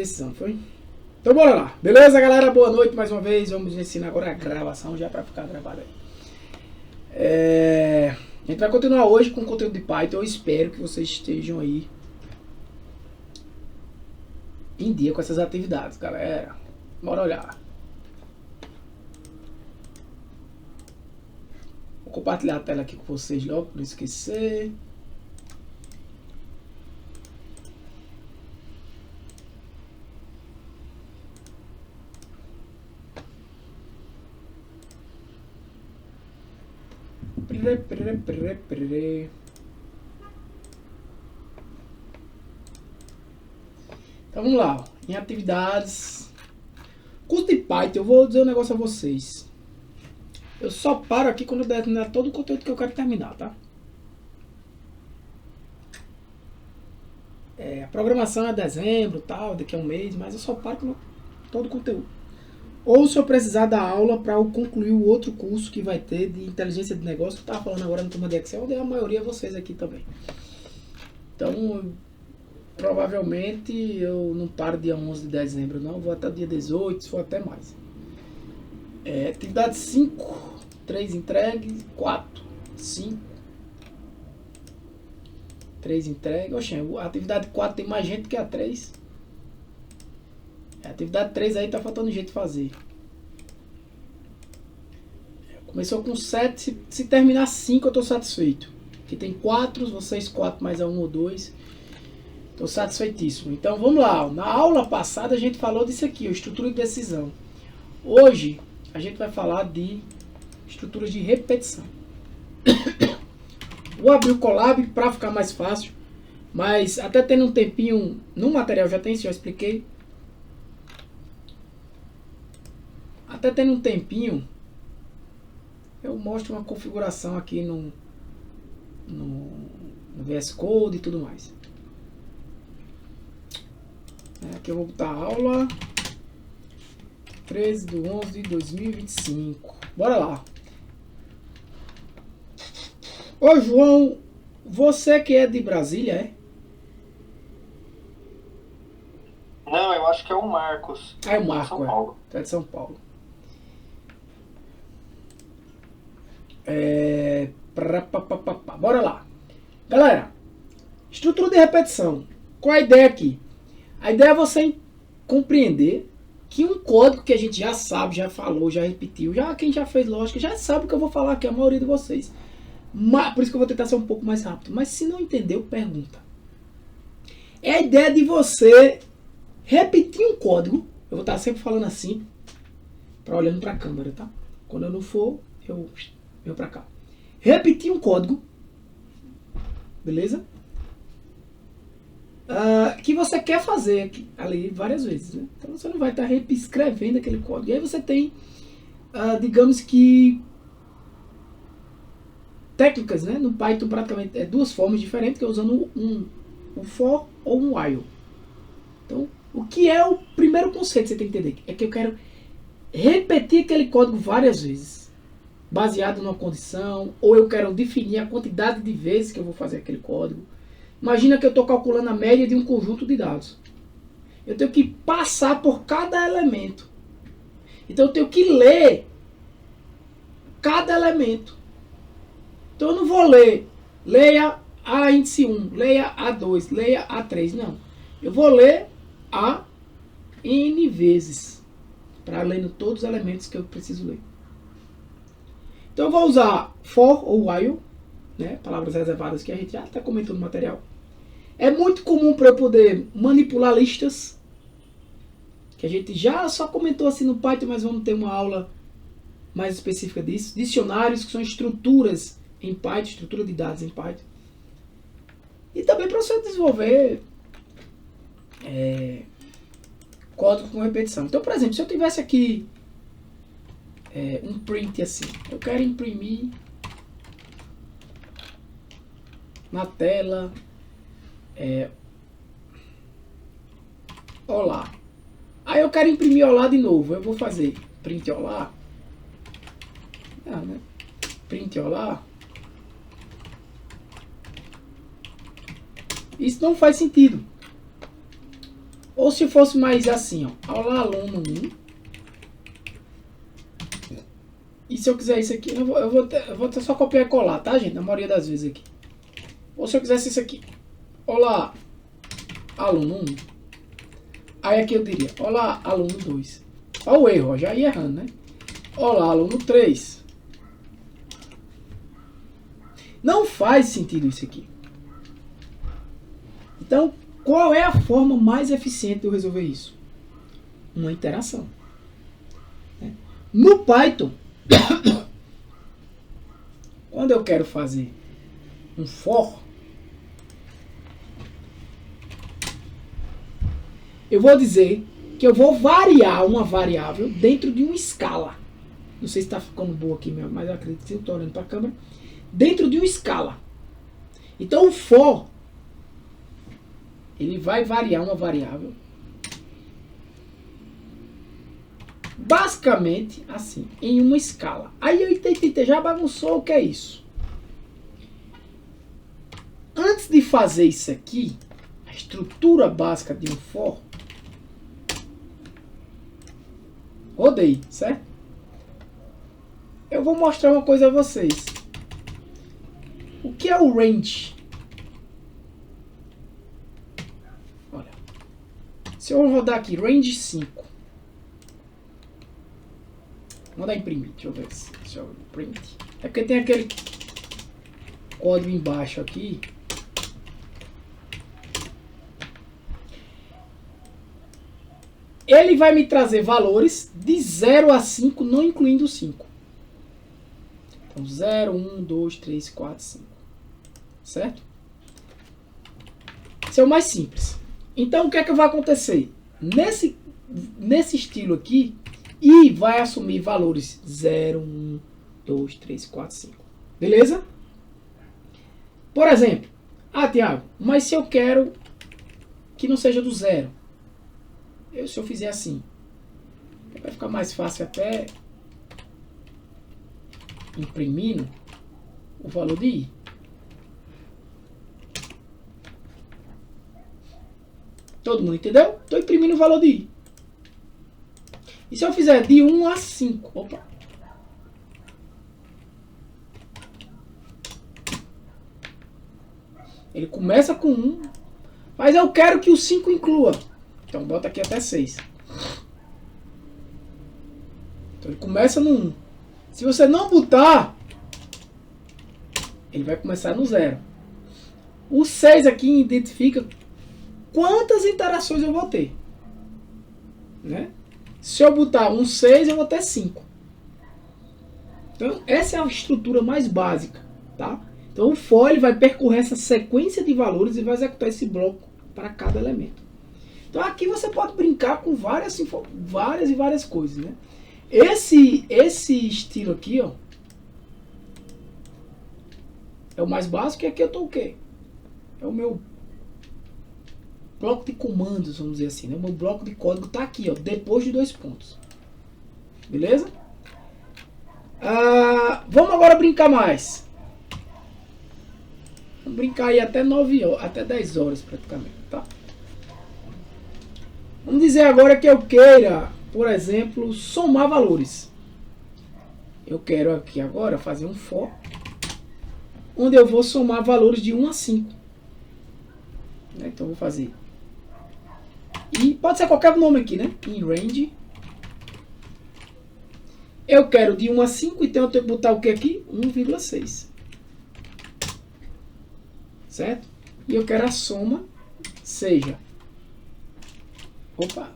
decisão, foi? Então bora lá. Beleza, galera? Boa noite mais uma vez. Vamos ensinar agora a gravação já para ficar gravada aí. A gente vai continuar hoje com conteúdo de Python. Eu espero que vocês estejam aí em dia com essas atividades, galera. Bora olhar. Vou compartilhar a tela aqui com vocês logo, para não esquecer. Então vamos lá, em atividades. Curso de Python, eu vou dizer um negócio a vocês. Eu só paro aqui quando eu terminar todo o conteúdo que eu quero terminar, tá? A programação é dezembro, tal, daqui a um mês, mas eu só paro com todo o conteúdo. Ou se eu precisar da aula para eu concluir o outro curso que vai ter de inteligência de negócio, que eu estava falando agora no turma de Excel, onde a maioria de vocês aqui também. Então, provavelmente eu não paro dia 11 de dezembro, não. Vou até o dia 18, se for até mais. Atividade 5, 3 entregues, 4, 5, 3 entregues. Oxe, a atividade 4 tem mais gente que a 3. A atividade 3 aí tá faltando jeito de fazer. Começou com 7, se terminar 5 eu tô satisfeito. Aqui tem 4, vocês 4 mais a 1 ou 2. Tô satisfeitíssimo. Então vamos lá. Na aula passada a gente falou disso aqui, estrutura de decisão. Hoje a gente vai falar de estruturas de repetição. Vou abrir o Colab para ficar mais fácil. Mas até tendo um tempinho no material já tem, isso já expliquei. Até tendo um tempinho, eu mostro uma configuração aqui no VS Code e tudo mais. Aqui eu vou botar aula 13 de 11 de 2025. Bora lá. Ô João, você que é de Brasília, é? Não, eu acho que é o Marcos. É o Marco, São Paulo. É de São Paulo. Bora lá. Galera, estrutura de repetição. Qual a ideia aqui? A ideia é você compreender que um código que a gente já sabe, já falou, já repetiu, já quem já fez lógica, já sabe o que eu vou falar aqui, a maioria de vocês. Mas, por isso que eu vou tentar ser um pouco mais rápido. Mas se não entendeu, pergunta. É a ideia de você repetir um código. Eu vou estar sempre falando assim, olhando para a câmera, tá? Quando eu não for, eu venho para cá. Repetir um código, beleza? Que você quer fazer aqui, ali várias vezes, né? Então você não vai estar reescrevendo aquele código. E aí você tem, digamos que, técnicas, né? No Python praticamente duas formas diferentes, que é usando um for ou um while. Então, o que é o primeiro conceito que você tem que entender? É que eu quero repetir aquele código várias vezes, baseado numa condição, ou eu quero definir a quantidade de vezes que eu vou fazer aquele código. Imagina que eu estou calculando a média de um conjunto de dados. Eu tenho que passar por cada elemento. Então eu tenho que ler cada elemento. Então eu não vou leia a índice 1, leia A2, leia A3, não. Eu vou ler A N vezes, para ler todos os elementos que eu preciso ler. Então eu vou usar for ou while, né, palavras reservadas que a gente já até comentou no material. É muito comum para eu poder manipular listas, que a gente já só comentou assim no Python, mas vamos ter uma aula mais específica disso. Dicionários, que são estruturas em Python, estrutura de dados em Python. E também para você desenvolver código com repetição. Então, por exemplo, se eu tivesse aqui um print assim, eu quero imprimir na tela olá. Aí eu quero imprimir olá de novo. Eu vou fazer print olá. Né? Print olá. Isso não faz sentido. Ou se fosse mais assim, ó. Olá, aluno 1. E se eu quiser isso aqui, eu vou só copiar e colar, tá, gente? Na maioria das vezes aqui. Ou se eu quisesse isso aqui. Olá, aluno 1. Aí aqui eu diria, olá, aluno 2. Olha o erro, ó, já ia errando, né? Olá, aluno 3. Não faz sentido isso aqui. Então, qual é a forma mais eficiente de eu resolver isso? Uma interação. No Python, quando eu quero fazer um for, eu vou dizer que eu vou variar uma variável dentro de uma escala. Não sei se está ficando boa aqui mesmo, mas eu acredito que eu estou olhando para a câmera. Dentro de uma escala. Então o for, ele vai variar uma variável basicamente assim, em uma escala. Aí eu entendi, já bagunçou, o que é isso? Antes de fazer isso aqui, a estrutura básica de um for, rodei, certo? Eu vou mostrar uma coisa a vocês. O que é o range? Olha, se eu rodar aqui, range 5. Vou mandar imprimir, deixa eu ver se eu print. É porque tem aquele código embaixo aqui. Ele vai me trazer valores de 0 a 5, não incluindo o 5. Então 0, 1, 2, 3, 4, 5. Certo? Esse é o mais simples. Então o que é que vai acontecer? Nesse estilo aqui, e vai assumir valores 0, 1, 2, 3, 4, 5. Beleza? Por exemplo, Tiago, mas se eu quero que não seja do 0? Se eu fizer assim, vai ficar mais fácil até imprimindo o valor de i. Todo mundo entendeu? Estou imprimindo o valor de i. E se eu fizer de 1 a 5? Opa. Ele começa com 1, mas eu quero que o 5 inclua. Então bota aqui até 6. Então ele começa no 1. Se você não botar, ele vai começar no 0. O 6 aqui identifica quantas interações eu vou ter. Né? Se eu botar um 6, eu vou ter 5. Então, essa é a estrutura mais básica. Tá? Então, o for ele vai percorrer essa sequência de valores e vai executar esse bloco para cada elemento. Então, aqui você pode brincar com várias e várias coisas. Né? Esse estilo aqui, ó, é o mais básico. E aqui eu estou o quê? É o meu bloco de comandos, vamos dizer assim, né? O meu bloco de código está aqui, ó, depois de 2 pontos. Beleza? Vamos agora brincar mais. Vamos brincar aí até 9 horas, até 10 horas praticamente, tá? Vamos dizer agora que eu queira, por exemplo, somar valores. Eu quero aqui agora fazer um for, onde eu vou somar valores de 1 a 5. Então eu vou fazer. E pode ser qualquer nome aqui, né? In range. Eu quero de 1 a 5, então eu tenho que botar o que aqui? 1,6. Certo? E eu quero a soma seja. Opa!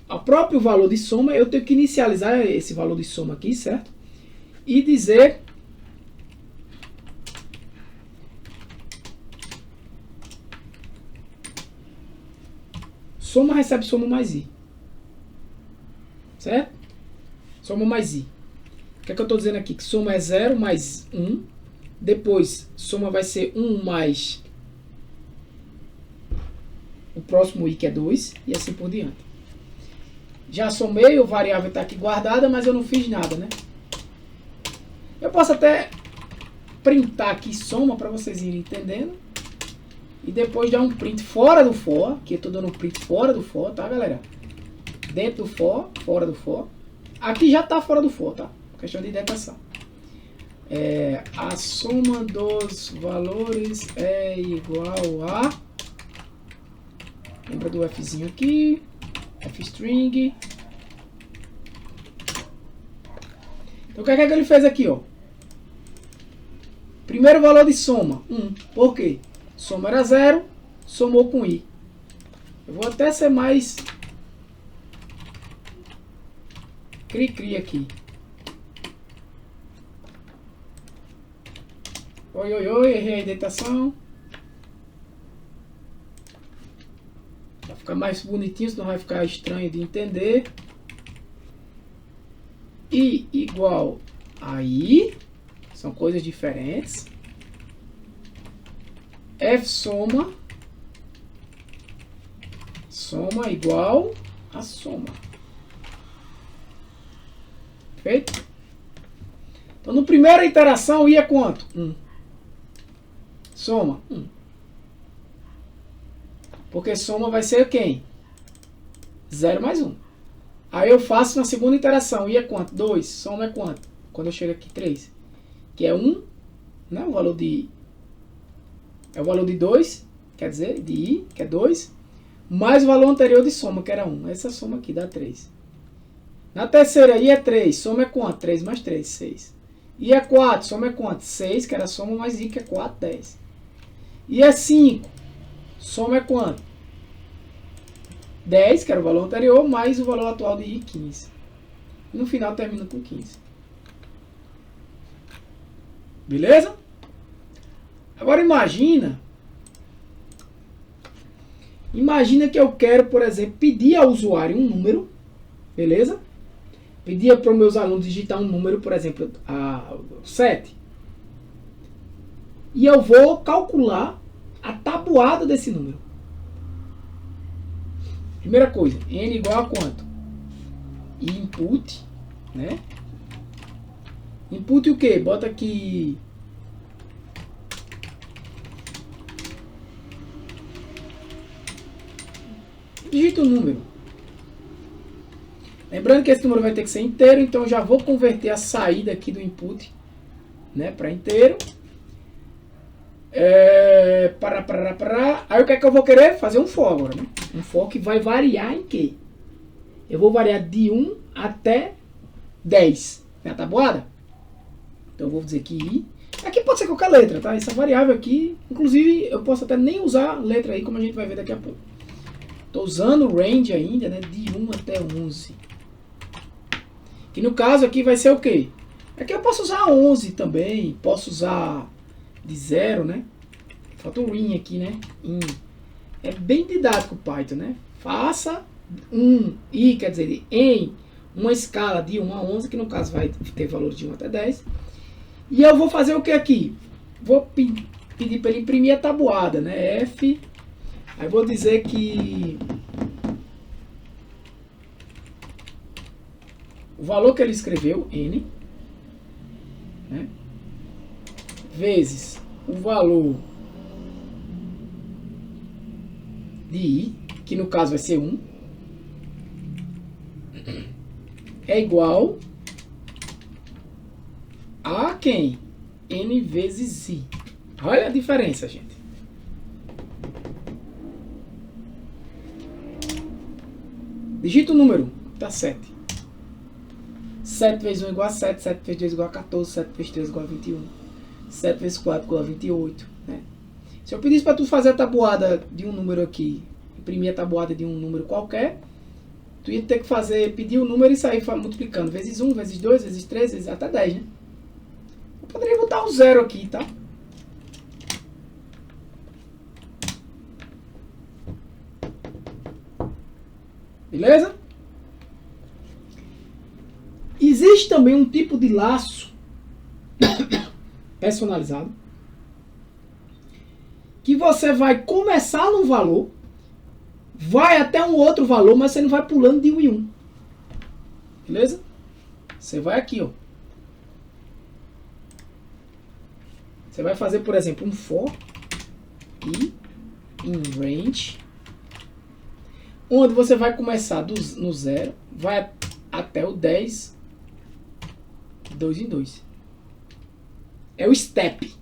O próprio valor de soma, eu tenho que inicializar esse valor de soma aqui, certo? E dizer soma recebe soma mais i. Certo? Soma mais i. O que é que eu estou dizendo aqui? Que soma é 0 mais 1. Depois, soma vai ser 1 mais o próximo i, que é 2. E assim por diante. Já somei, o variável está aqui guardada, mas eu não fiz nada, né? Eu posso até printar aqui soma para vocês irem entendendo. E depois dar um print fora do for, que eu tô dando um print fora do for, tá, galera? Dentro do for, fora do for. Aqui já tá fora do for, tá? Questão de datação. A soma dos valores é igual a... Lembra do Fzinho aqui. Fstring. Então o que é que ele fez aqui, ó? Primeiro valor de soma, 1. Por quê? Soma era 0, somou com i. Eu vou até ser mais cri-cri aqui. Oi, oi, oi, errei a indentação. Vai ficar mais bonitinho, senão vai ficar estranho de entender. I igual a i. São coisas diferentes. F soma. Soma igual a soma. Perfeito? Então, no primeira iteração, I é quanto? 1. Soma, 1. Porque soma vai ser quem? 0 mais 1. Aí eu faço na segunda iteração. I é quanto? 2. Soma é quanto? Quando eu chego aqui, 3. Que é 1. Né? O valor de... É o valor de 2. Quer dizer, de I, que é 2. Mais o valor anterior de soma, que era 1. Essa soma aqui dá 3. Na terceira, I é 3. Soma é quanto? 3 mais 3, 6. I é 4. Soma é quanto? 6, que era soma mais I, que é 4, 10. I é 5. Soma é quanto? 10, que era o valor anterior, mais o valor atual de I, 15. E no final termina com 15. Beleza? Agora imagina que eu quero, por exemplo, pedir ao usuário um número. Beleza? Pedir para os meus alunos digitar um número, por exemplo, 7. E eu vou calcular a tabuada desse número. Primeira coisa, n igual a quanto? Input, né? Input o quê? Bota aqui... Digita o número. Lembrando que esse número vai ter que ser inteiro, então eu já vou converter a saída aqui do input, né, para inteiro. Aí o que é que eu vou querer? Fazer um for agora, né? Um for que vai variar em quê? Eu vou variar de 1 até 10. Né, a tabuada? Então eu vou dizer que i. Aqui pode ser qualquer letra, tá? Essa variável aqui, inclusive eu posso até nem usar letra aí, como a gente vai ver daqui a pouco. Estou usando o range ainda, né? De 1 até 11. Que no caso aqui vai ser o quê? Aqui eu posso usar 11 também. Posso usar de 0, né? Falta um in aqui, né? In. É bem didático o Python, né? Faça i, quer dizer, em uma escala de 1 a 11, que no caso vai ter valor de 1 até 10. E eu vou fazer o que aqui? Vou pedir para ele imprimir a tabuada, né? F... Aí vou dizer que o valor que ele escreveu, n, né, vezes o valor de i, que no caso vai ser 1, é igual a quem? N vezes i. Olha a diferença, gente. Digita o número, tá 7. 7 vezes 1 igual a 7, 7 vezes 2 igual a 14, 7 vezes 3 igual a 21, 7 vezes 4 igual a 28. Né? Se eu pedisse para tu fazer a tabuada de um número aqui, imprimir a tabuada de um número qualquer, tu ia ter que pedir o número e sair multiplicando. Vezes 1, vezes 2, vezes 3, vezes até 10, né? Eu poderia botar um 0 aqui, tá? Beleza? Existe também um tipo de laço personalizado que você vai começar num valor, vai até um outro valor, mas você não vai pulando de 1 em 1. Beleza? Você vai aqui, ó. Você vai fazer, por exemplo, um for i em range, onde você vai começar no 0, vai até o 10, 2 em 2. É o step,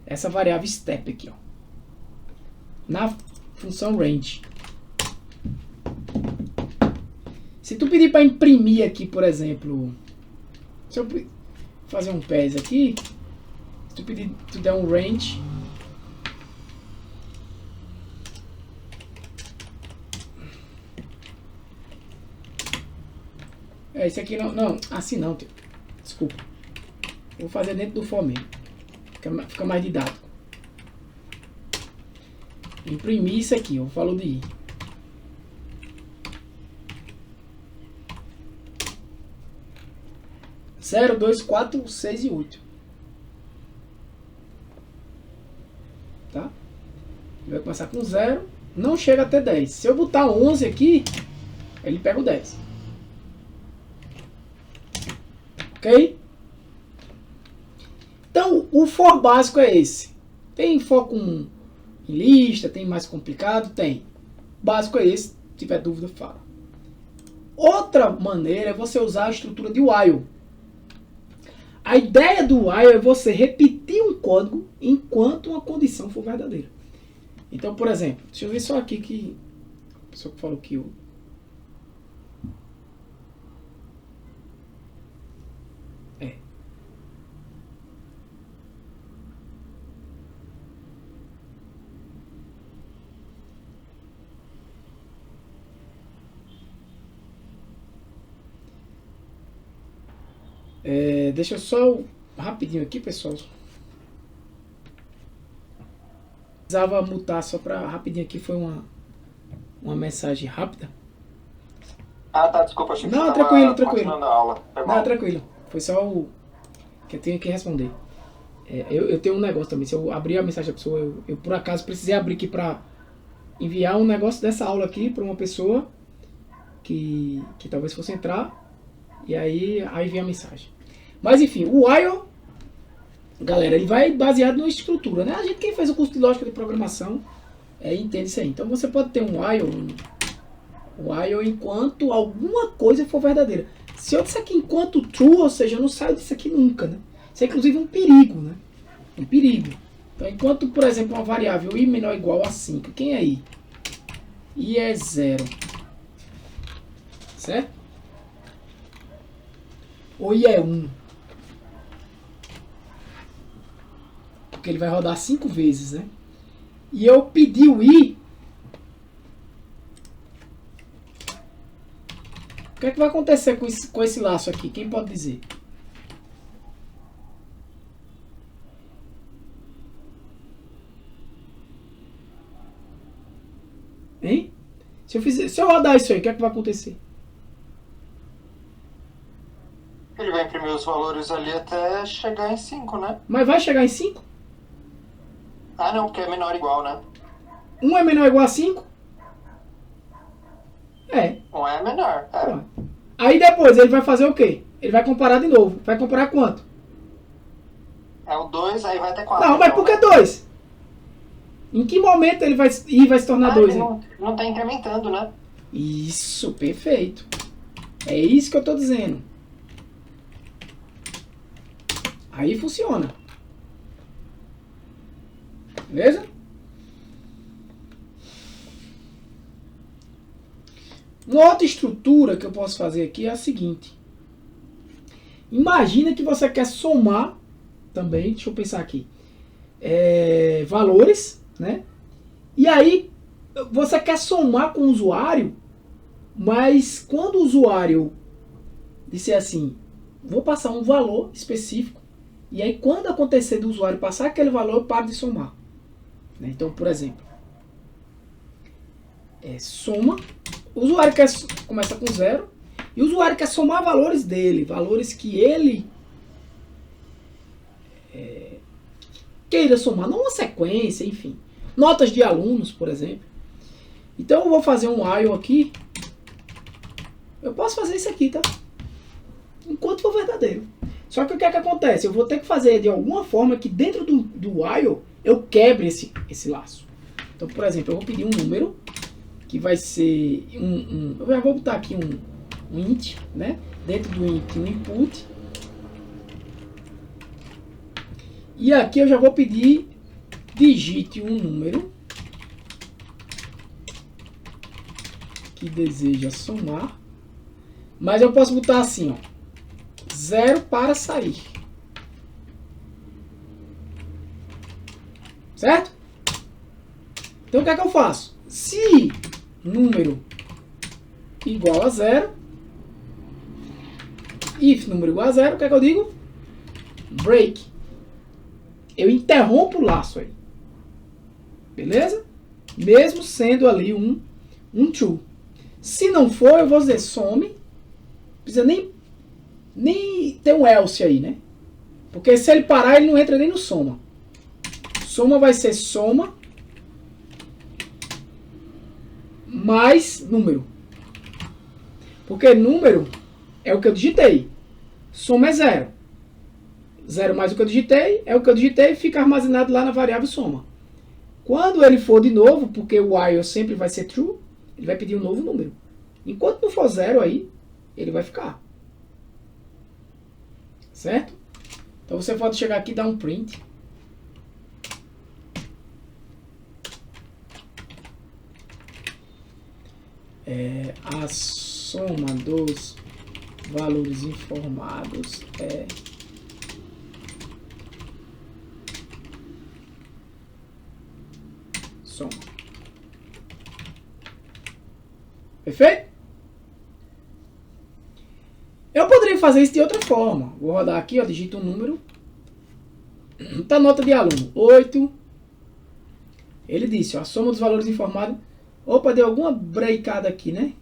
essa variável step aqui, ó, na função range. Se tu pedir para imprimir aqui, por exemplo, se eu fazer um PES aqui, se tu pedir, tu der um range, esse aqui não, assim não, desculpa, vou fazer dentro do for mesmo, fica mais didático. Imprimir isso aqui, eu falo de i. Zero, 2, 4, 6 e 8. Tá? Ele vai começar com 0. Não chega até 10. Se eu botar 11 aqui, ele pega o 10. Ok? Então, o for básico é esse. Tem for com em lista, tem mais complicado? Tem. O básico é esse. Se tiver dúvida, fala. Outra maneira é você usar a estrutura de while. A ideia do while é você repetir um código enquanto uma condição for verdadeira. Então, por exemplo, deixa eu ver só aqui que a pessoa que falou que o deixa eu só rapidinho aqui, pessoal. Precisava mutar só para rapidinho aqui, foi uma mensagem rápida. Ah, tá, desculpa, achei que Não, você tranquilo, tava tranquilo. continuando a aula. Foi mal. Não, tranquilo. Foi só o que eu tenho que responder. Eu tenho um negócio também. Se eu abrir a mensagem da pessoa, eu por acaso precisei abrir aqui para enviar um negócio dessa aula aqui para uma pessoa que talvez fosse entrar. E aí vem a mensagem. Mas enfim, o while, galera, ele vai baseado numa estrutura, né? A gente, quem fez o curso de lógica de programação, entende isso aí. Então você pode ter um while enquanto alguma coisa for verdadeira. Se eu disser aqui enquanto true, ou seja, eu não saio disso aqui nunca, né? Isso é inclusive um perigo, né? Um perigo. Então, enquanto, por exemplo, uma variável i menor ou igual a 5, quem é i? I é 0. Certo? Ou i é 1. Porque ele vai rodar 5 vezes, né? E eu pedi o i. O que é que vai acontecer com esse laço aqui? Quem pode dizer? Hein? Se eu rodar isso aí, o que é que vai acontecer? Ele vai imprimir os valores ali até chegar em 5, né? Mas vai chegar em 5? Ah, não, porque é menor ou igual, né? 1 é menor ou igual a 5? Um é menor, Pronto. Aí depois ele vai fazer o quê? Ele vai comparar de novo. Vai comparar quanto? É o 2, aí vai até 4. Não, mas por que 2? Em que momento ele vai se tornar 2? Ele não tá incrementando, né? Isso, perfeito. É isso que eu tô dizendo. Aí funciona. Beleza? Uma outra estrutura que eu posso fazer aqui é a seguinte. Imagina que você quer somar também, deixa eu pensar aqui, valores, né? E aí você quer somar com o usuário, mas quando o usuário disser assim, vou passar um valor específico, e aí quando acontecer do usuário passar aquele valor, eu paro de somar. Né? Então, por exemplo, soma, o usuário começa com 0, e o usuário quer somar valores dele, valores que ele queira somar, não uma sequência, enfim. Notas de alunos, por exemplo. Então eu vou fazer um while aqui. Eu posso fazer isso aqui, tá? Enquanto for verdadeiro. Só que o que é que acontece? Eu vou ter que fazer de alguma forma que dentro do while eu quebre esse laço. Então, por exemplo, eu vou pedir um número que vai ser eu já vou botar aqui um int, né? Dentro do int um input. E aqui eu já vou pedir digite um número que deseja somar. Mas eu posso botar assim, ó, 0 para sair. Certo? Então o que é que eu faço? Se número igual a 0, if número igual a 0, o que é que eu digo? Break. Eu interrompo o laço aí. Beleza? Mesmo sendo ali um true. Se não for, eu vou dizer some. Não precisa nem ter um else aí, né? Porque se ele parar, ele não entra nem no soma. Soma vai ser soma mais número. Porque número é o que eu digitei. Soma é 0. 0 mais o que eu digitei é o que eu digitei e fica armazenado lá na variável soma. Quando ele for de novo, porque o while sempre vai ser true, ele vai pedir um novo número. Enquanto não for 0 aí, ele vai ficar. Certo? Então você pode chegar aqui e dar um print. A soma dos valores informados é soma. Perfeito? Eu poderia fazer isso de outra forma. Vou rodar aqui, ó, digito um número. Tá nota de aluno, 8. Ele disse, ó, a soma dos valores informados. Opa, deu alguma breakada aqui, né?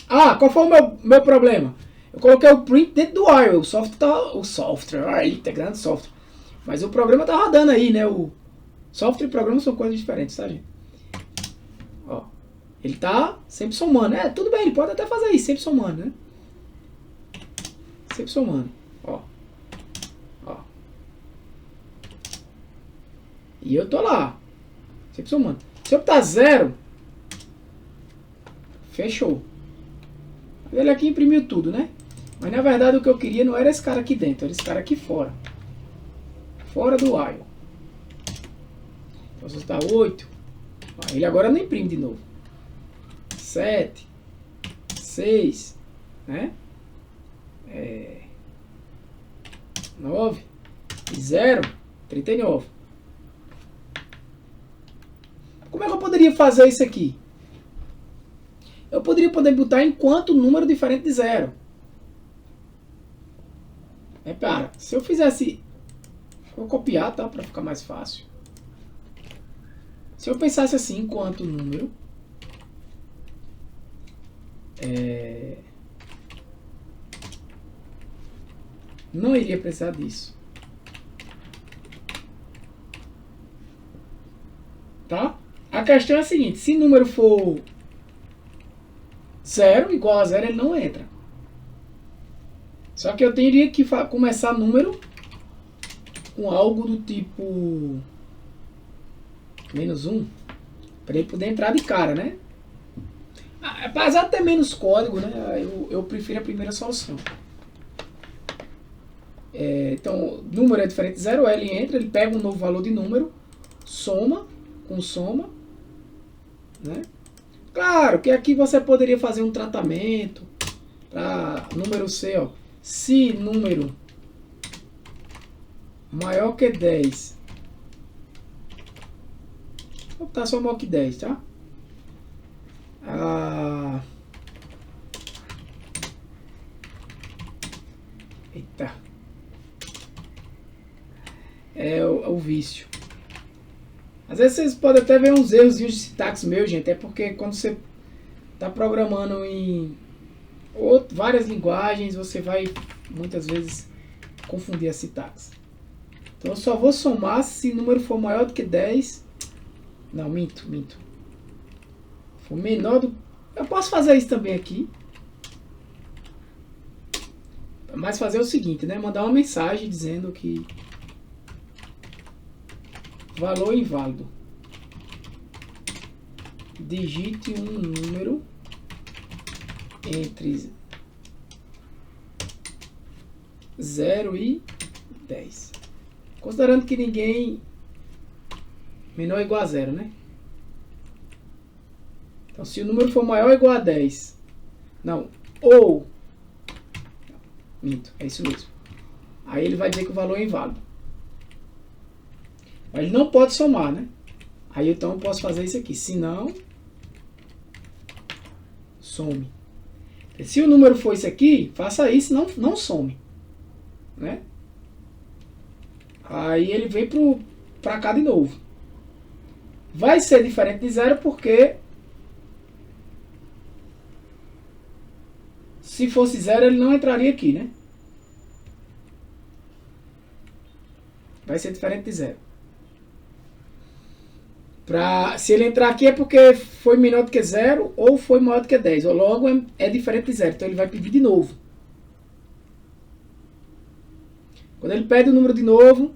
Ah, qual foi o meu problema? Eu coloquei o print dentro do while. O software, eita, grande software. Mas o programa tá rodando aí, né? O software e programa são coisas diferentes, tá, gente? Ó, ele tá sempre somando. Tudo bem, ele pode até fazer isso, sempre somando, né? Sempre somando. Ó. E eu tô lá. Sempre somando. Se eu botar 0, fechou. Ele aqui imprimiu tudo, né? Mas na verdade o que eu queria não era esse cara aqui dentro, era esse cara aqui fora. Fora do while. Então se está 8, ele agora não imprime de novo. 7, 6, né? 9 e 0, 39. Como é que eu poderia fazer isso aqui? Eu poderia botar enquanto número diferente de 0. Repara, se eu fizesse... Vou copiar, tá? Para ficar mais fácil. Se eu pensasse assim, enquanto número... não iria precisar disso. Tá? A questão é a seguinte, se número for 0, igual a 0, ele não entra. Só que eu teria que começar número com algo do tipo -1, para ele poder entrar de cara, né? Apesar de ter menos código, né? Eu prefiro a primeira solução. Então, número é diferente de 0, ele entra, ele pega um novo valor de número, soma, com soma, né? Claro que aqui você poderia fazer um tratamento para número C, ó. Se número maior que 10, vou botar só maior que 10, tá? Eita. É o vício. Às vezes vocês podem até ver uns erros de sintaxe meu, gente. É porque quando você está programando em várias linguagens, você vai muitas vezes confundir a sintaxe. Então eu só vou somar se o número for maior do que 10. Não, minto. For menor do... Eu posso fazer isso também aqui. Mas fazer o seguinte, né? Mandar uma mensagem dizendo que valor inválido. Digite um número entre 0 e 10. Considerando que ninguém menor ou igual a 0, né? Então, se o número for maior ou igual a 10, não, ou, minto, é isso mesmo. Aí ele vai dizer que o valor é inválido. Mas ele não pode somar, né? Aí então eu posso fazer isso aqui. Se não, some. Se o número for esse aqui, faça isso, não some, né? Aí ele vem para cá de novo. Vai ser diferente de 0 porque se fosse 0 ele não entraria aqui, né? Vai ser diferente de 0. Se ele entrar aqui é porque foi menor do que 0 ou foi maior do que 10. Ou logo é diferente de 0. Então ele vai pedir de novo. Quando ele pede o número de novo,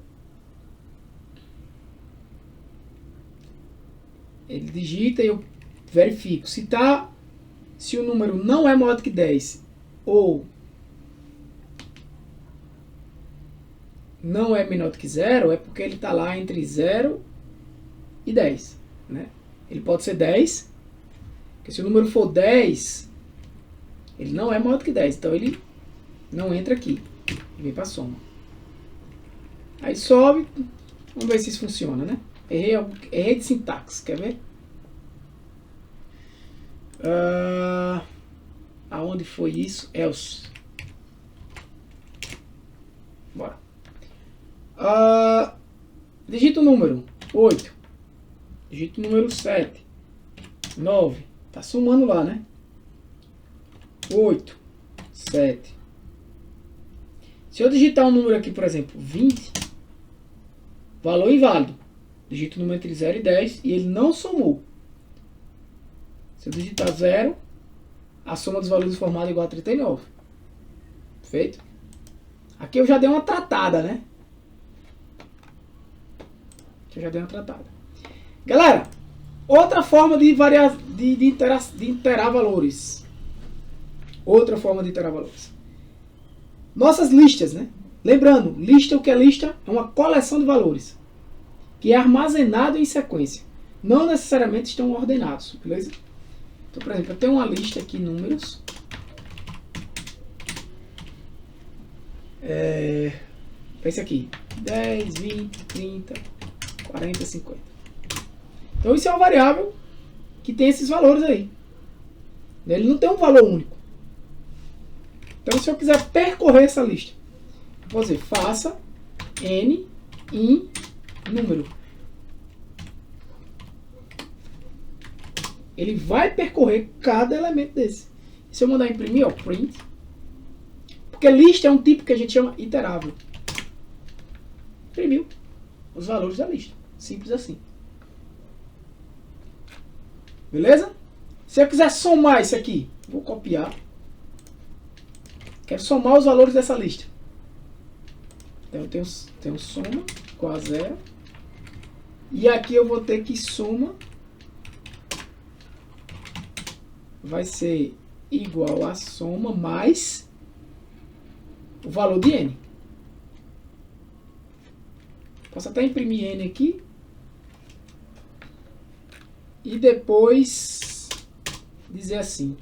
ele digita e eu verifico. Se o número não é maior do que 10 ou não é menor do que 0, é porque ele está lá entre 0 e 10, né? Ele pode ser 10, porque se o número for 10, ele não é maior do que 10, então ele não entra aqui, ele vem para a soma. Aí sobe, vamos ver se isso funciona, né? Errei de sintaxe, quer ver? Aonde foi isso? Else. Bora. Digita o número 8. Digita o número 7. 9. Tá somando lá, né? 8. 7. Se eu digitar um número aqui, por exemplo, 20, valor inválido. Digito o número entre 0 e 10 e ele não somou. Se eu digitar 0, a soma dos valores formados é igual a 39. Perfeito? Aqui eu já dei uma tratada, né? Aqui eu já dei uma tratada. Galera, outra forma de iterar valores. Outra forma de iterar valores. Nossas listas, né? Lembrando, lista, o que é lista? É uma coleção de valores que é armazenado em sequência. Não necessariamente estão ordenados, beleza? Então, por exemplo, eu tenho uma lista aqui, números. Esse aqui, 10, 20, 30, 40, 50. Então isso é uma variável que tem esses valores aí. Ele não tem um valor único. Então se eu quiser percorrer essa lista, eu vou dizer faça n in número. Ele vai percorrer cada elemento desse. E se eu mandar imprimir, ó, print. Porque lista é um tipo que a gente chama iterável. Imprimiu os valores da lista. Simples assim. Beleza? Se eu quiser somar isso aqui, vou copiar. Quero somar os valores dessa lista. Então eu tenho soma igual a 0. E aqui eu vou ter que soma vai ser igual a soma mais o valor de n. Posso até imprimir n aqui. E depois dizer assim,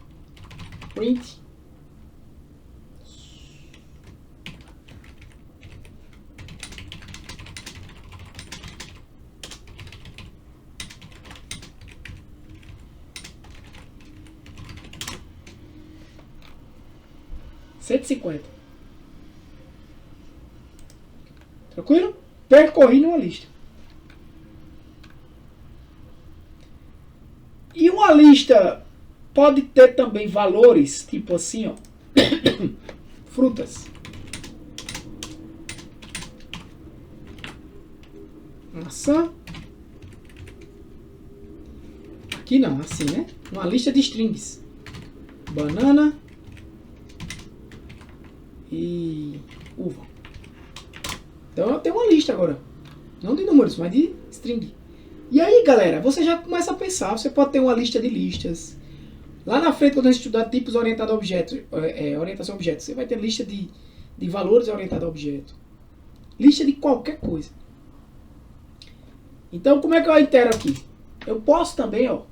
print $150. Tranquilo? Percorri numa lista. E uma lista pode ter também valores, tipo assim, ó, frutas. Maçã. Aqui não, assim, né? Uma lista de strings. Banana e uva. Então eu tenho uma lista agora. Não de números, mas de string. E aí, galera, você já começa a pensar. Você pode ter uma lista de listas. Lá na frente, quando a gente estudar tipos orientados a objetos, orientação a objetos, você vai ter lista de valores orientados a objeto. Lista de qualquer coisa. Então, como é que eu itero aqui? Eu posso também, ó,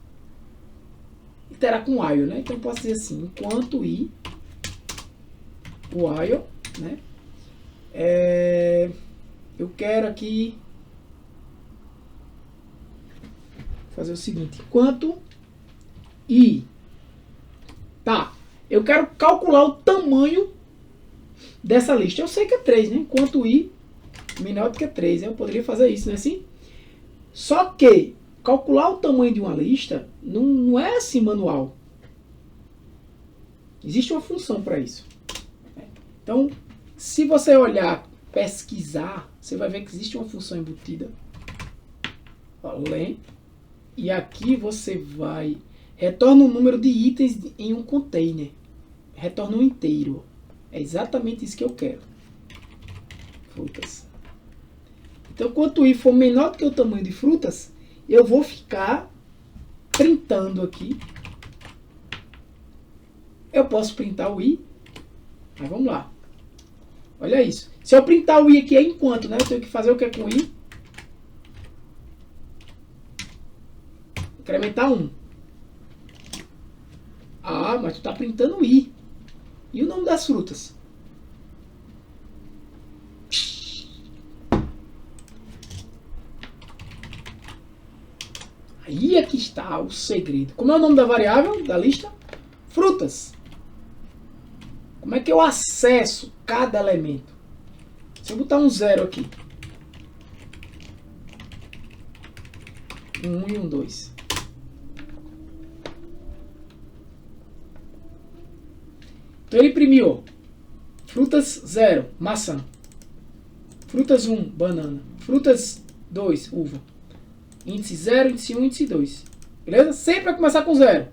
iterar com while, né? Então, eu posso dizer assim, enquanto i, while, né? Eu quero aqui fazer o seguinte, enquanto i, tá, eu quero calcular o tamanho dessa lista. Eu sei que é 3, né? Enquanto i menor do que 3, né? Eu poderia fazer isso, né? Assim? Só que calcular o tamanho de uma lista não é assim manual. Existe uma função para isso. Então, se você olhar, pesquisar, você vai ver que existe uma função embutida. Ó, len. E aqui você vai... Retorna o número de itens em um container. Retorna um inteiro. É exatamente isso que eu quero. Frutas. Então, quanto i for menor do que o tamanho de frutas, eu vou ficar printando aqui. Eu posso printar o i. Mas vamos lá. Olha isso. Se eu printar o i aqui é enquanto, né? Eu tenho que fazer o que com o i? Incrementar 1. Ah, mas tu tá printando o i. E o nome das frutas? Aí é que está o segredo. Como é o nome da variável da lista? Frutas. Como é que eu acesso cada elemento? Se eu botar um 0 aqui. 1 e 2. Então ele imprimiu frutas 0, maçã. Frutas 1, banana. Frutas 2, uva. Índice 0, índice 1, índice 2. Beleza? Sempre vai começar com 0.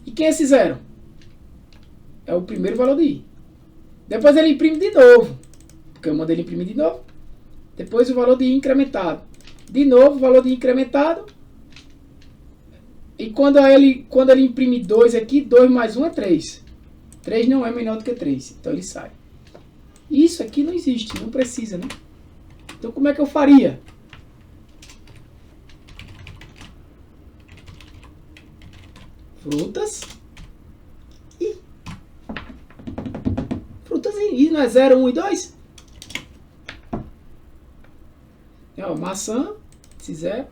E quem é esse 0? É o primeiro valor de i. Depois ele imprime de novo. Porque eu mandei ele imprimir de novo. Depois o valor de i incrementado. De novo o valor de i incrementado. E quando ele imprime 2 aqui, 2 mais 1 é 3. 3 não é menor do que 3. Então ele sai. Isso aqui não existe, não precisa, né? Então como é que eu faria? Frutas. I. Frutas e I não é 0, 1 e 2? Ó, maçã, índice 0.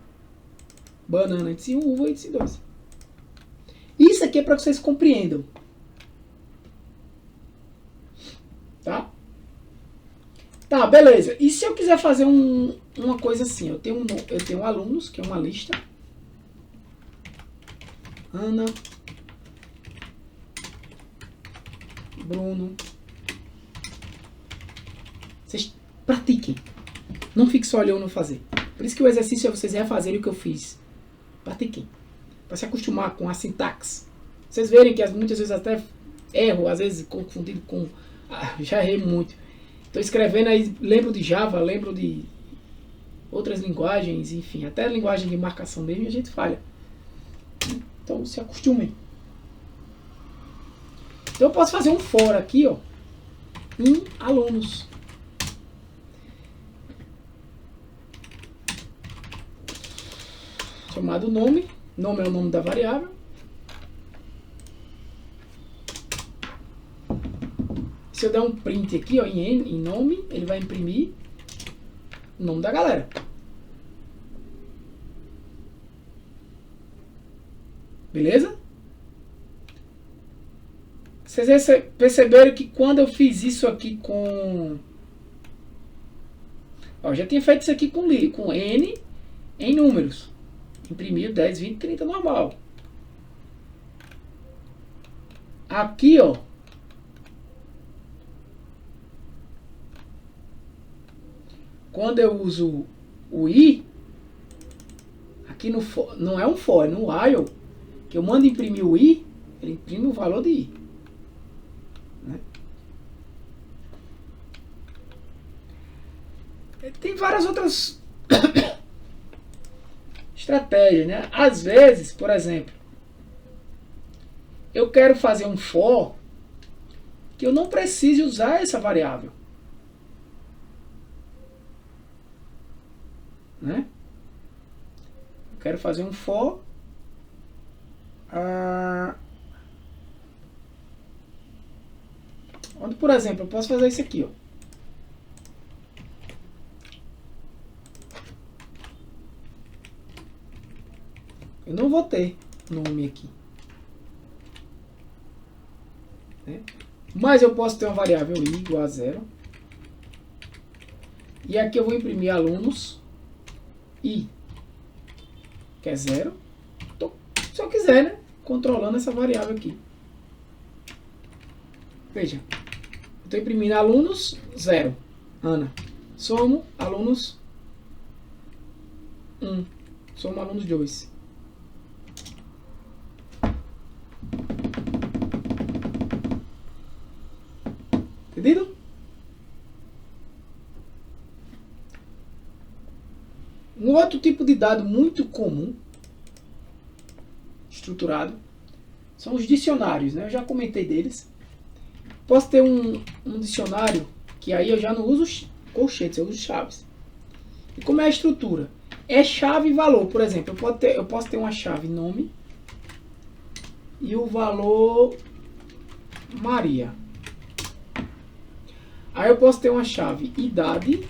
Banana, índice 1, uva, índice 2. Isso aqui é para que vocês compreendam. Tá? Tá, beleza. E se eu quiser fazer uma coisa assim? Eu tenho alunos, que é uma lista. Ana. Bruno. Vocês pratiquem. Não fique só olhando fazer. Por isso que o exercício é vocês refazerem o que eu fiz. Pratiquem. Para se acostumar com a sintaxe. Vocês verem que muitas vezes até erro, às vezes confundido com... já errei muito. Estou escrevendo aí, lembro de Java, lembro de outras linguagens, enfim, até a linguagem de marcação mesmo a gente falha. Então se acostumem. Então eu posso fazer um for aqui, ó, em alunos. Chamado nome. Nome é o nome da variável. Se eu der um print aqui, ó, em nome, ele vai imprimir o nome da galera. Beleza? Vocês perceberam que quando eu fiz isso aqui com... Ó, já tinha feito isso aqui com N em números. Imprimiu 10, 20, 30 normal. Aqui, ó. Quando eu uso o i, aqui no for, não é um for, é no while, que eu mando imprimir o i, ele imprime o valor de i. Né? Tem várias outras estratégia, né? Às vezes, por exemplo, eu quero fazer um for que eu não precise usar essa variável, né? Eu quero fazer um for onde, por exemplo, eu posso fazer isso aqui, ó. Eu não vou ter nome aqui, né? Mas eu posso ter uma variável i igual a 0. E aqui eu vou imprimir alunos i, que é 0. Então, se eu quiser, né? Controlando essa variável aqui. Veja, eu estou imprimindo alunos 0. Ana. Somo alunos 1. Somo alunos 2. Entendido? Um outro tipo de dado muito comum, estruturado, são os dicionários, né? Eu já comentei deles. Posso ter um dicionário que aí eu já não uso colchetes, eu uso chaves. E como é a estrutura? É chave e valor. Por exemplo, eu posso ter uma chave nome e o valor Maria. Aí eu posso ter uma chave idade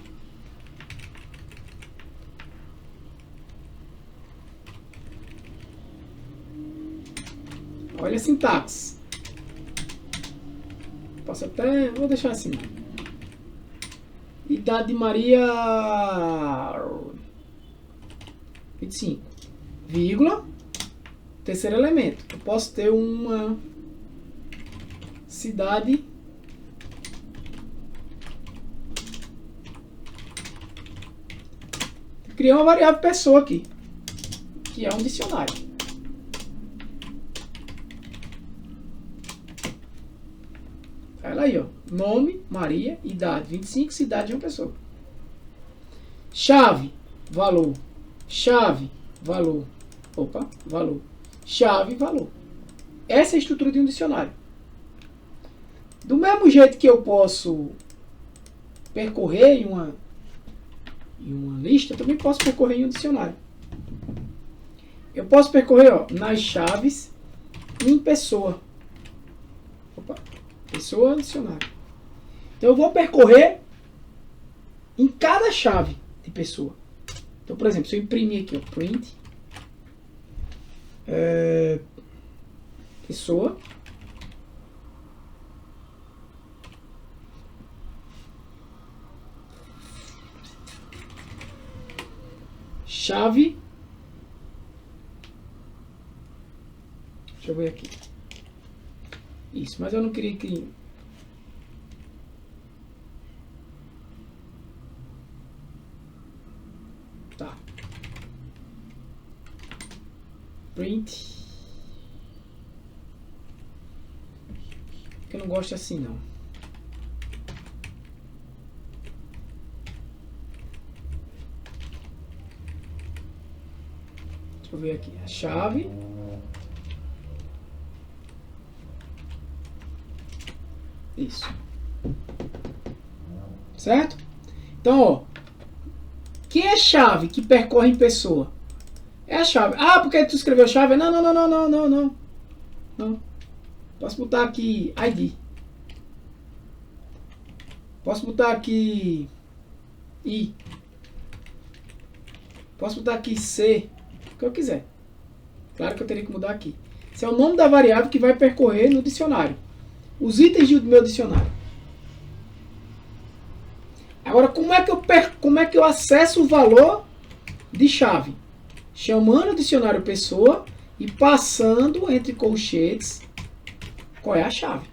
olha a sintaxe. Posso até... vou deixar assim. Idade de Maria 25. Vírgula. Terceiro elemento. Eu posso ter uma cidade criei uma variável pessoa aqui, que é um dicionário. Ela aí, ó. Nome, Maria, idade, 25, cidade de uma pessoa. Chave, valor. Chave, valor. Opa, valor. Chave, valor. Essa é a estrutura de um dicionário. Do mesmo jeito que eu posso percorrer em uma lista, eu também posso percorrer em um dicionário. Eu posso percorrer, ó, nas chaves em pessoa. Opa, pessoa, dicionário. Então eu vou percorrer em cada chave de pessoa. Então, por exemplo, se eu imprimir aqui, ó, print pessoa, chave, deixa eu ver aqui. Isso, mas eu não queria que... Tá. Print. Eu não gosto assim, não. Deixa eu ver aqui. A chave. Isso. Certo? Então, ó. Quem é chave que percorre em pessoa? É a chave. Ah, porque tu escreveu chave? Não, não, não, não, não, não, não. Não. Posso botar aqui ID. Posso botar aqui I. Posso botar aqui C. O que eu quiser. Claro que eu teria que mudar aqui. Esse é o nome da variável que vai percorrer no dicionário. Os itens do meu dicionário. Agora, como é que eu acesso o valor de chave? Chamando o dicionário pessoa e passando entre colchetes qual é a chave.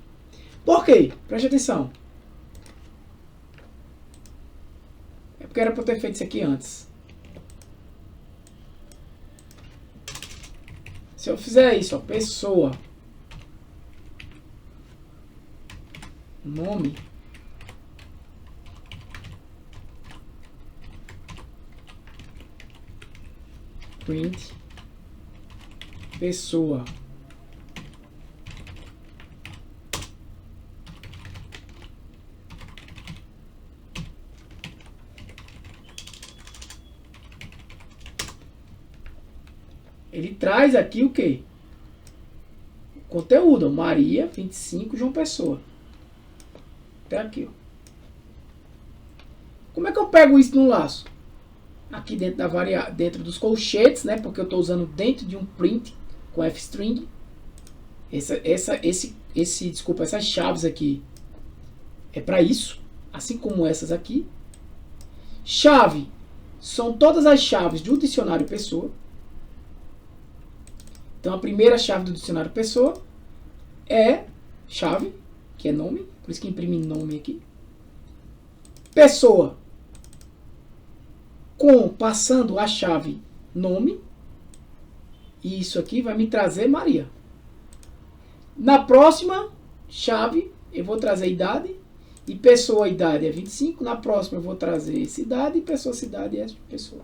Por quê? Preste atenção. É porque era para eu ter feito isso aqui antes. Se eu fizer isso, ó, pessoa, nome, print pessoa. Ele traz aqui o quê? Conteúdo, Maria, 25, João Pessoa. Até aqui, ó. Como é que eu pego isso no laço? Aqui dentro da dentro dos colchetes, né? Porque eu estou usando dentro de um print com f-string. Desculpa, essas chaves aqui é para isso, assim como essas aqui. Chave são todas as chaves do dicionário pessoa. Então a primeira chave do dicionário pessoa é chave, que é nome, por isso que imprime nome aqui. Pessoa passando a chave nome, e isso aqui vai me trazer Maria. Na próxima chave eu vou trazer idade, e pessoa idade é 25. Na próxima eu vou trazer cidade, e pessoa cidade é pessoa.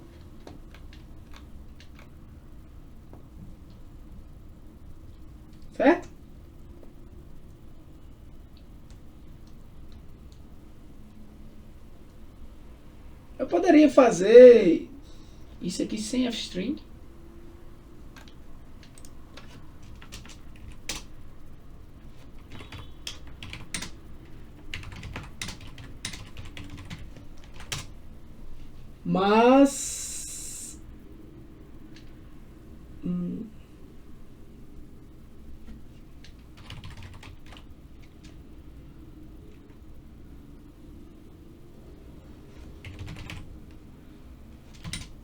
Certo? Eu poderia fazer isso aqui sem f-string. Mas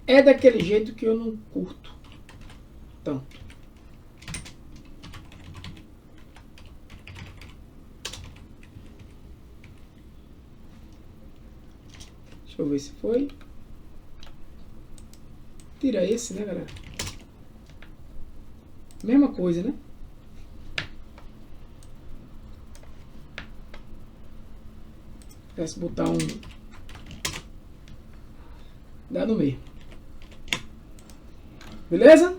é daquele jeito que eu não curto tanto. Deixa eu ver se foi. Tira esse, né, galera? Mesma coisa, né? Se botar um... dá no meio. Beleza?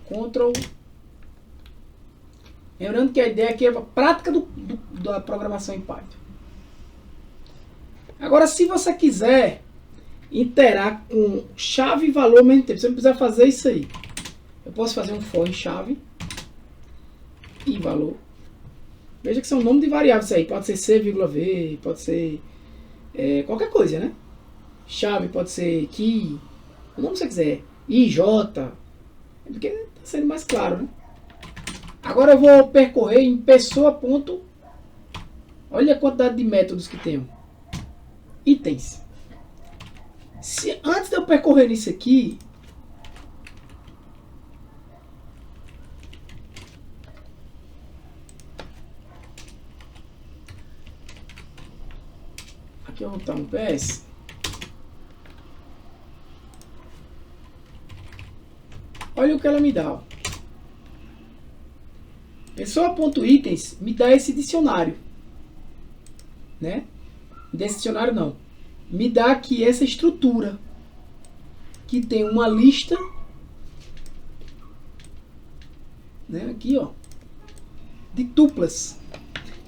Ctrl. Lembrando que a ideia aqui é a prática da programação em Python. Agora, se você quiser interar com chave e valor ao mesmo tempo, você não precisa fazer isso aí. Eu posso fazer um for em chave e valor. Veja que são nome de variáveis aí. Pode ser c,v, pode ser qualquer coisa, né? Chave pode ser key, o nome que você quiser. IJ, porque está sendo mais claro, né? Agora eu vou percorrer em pessoa. Olha a quantidade de métodos que tenho. Itens. Antes de eu percorrer isso aqui, aqui eu vou botar um PS. Olha o que ela me dá. Ó. Pessoa.itens me dá esse dicionário, né? Desse dicionário não. Me dá aqui essa estrutura que tem uma lista, né? Aqui, ó, de tuplas.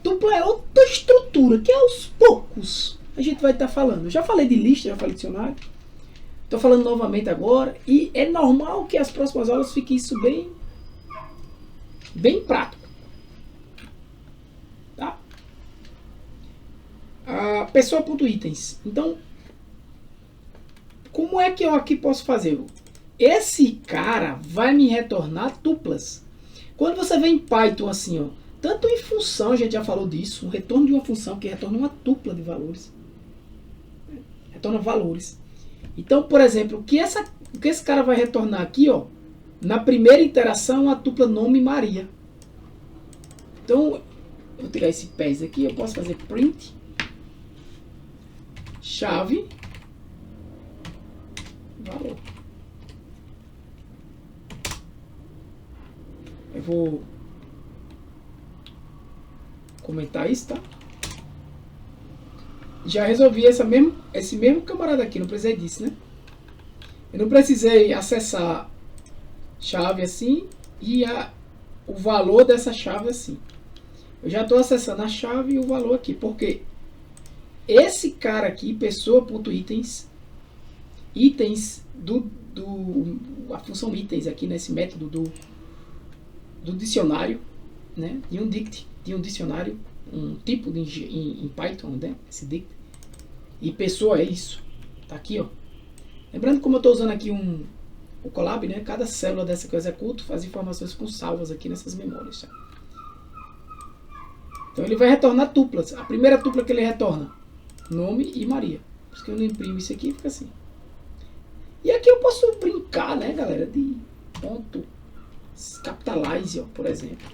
Tupla é outra estrutura que aos poucos a gente vai estar falando. Eu já falei de lista, já falei de dicionário. Estou falando novamente agora, e é normal que as próximas aulas fique isso bem prático. Tá? A pessoa.itens. Então, como é que eu aqui posso fazer? Esse cara vai me retornar tuplas. Quando você vê em Python assim, ó, tanto em função, a gente já falou disso, o retorno de uma função que retorna uma tupla de valores. Retorna valores. Então, por exemplo, o que esse cara vai retornar aqui, ó, na primeira interação, a tupla nome Maria. Então, eu vou tirar esse PES aqui, eu posso fazer print chave valor. Eu vou comentar isso, tá? Já resolvi esse mesmo camarada aqui, não precisei disso, né? Eu não precisei acessar chave assim e o valor dessa chave assim. Eu já estou acessando a chave e o valor aqui, porque esse cara aqui, pessoa.itens, itens a função itens aqui nesse método do dicionário, né? De um dicionário, um tipo em Python, né? Esse dict. E pessoa é isso. Tá aqui, ó. Lembrando como eu estou usando aqui o Colab, né? Cada célula dessa que eu executo faz informações com salvas aqui nessas memórias. Tá? Então ele vai retornar tuplas. A primeira tupla que ele retorna, nome e Maria. Por isso que eu não imprimo isso aqui, fica assim. E aqui eu posso brincar, né, galera, de ponto capitalize, ó, por exemplo.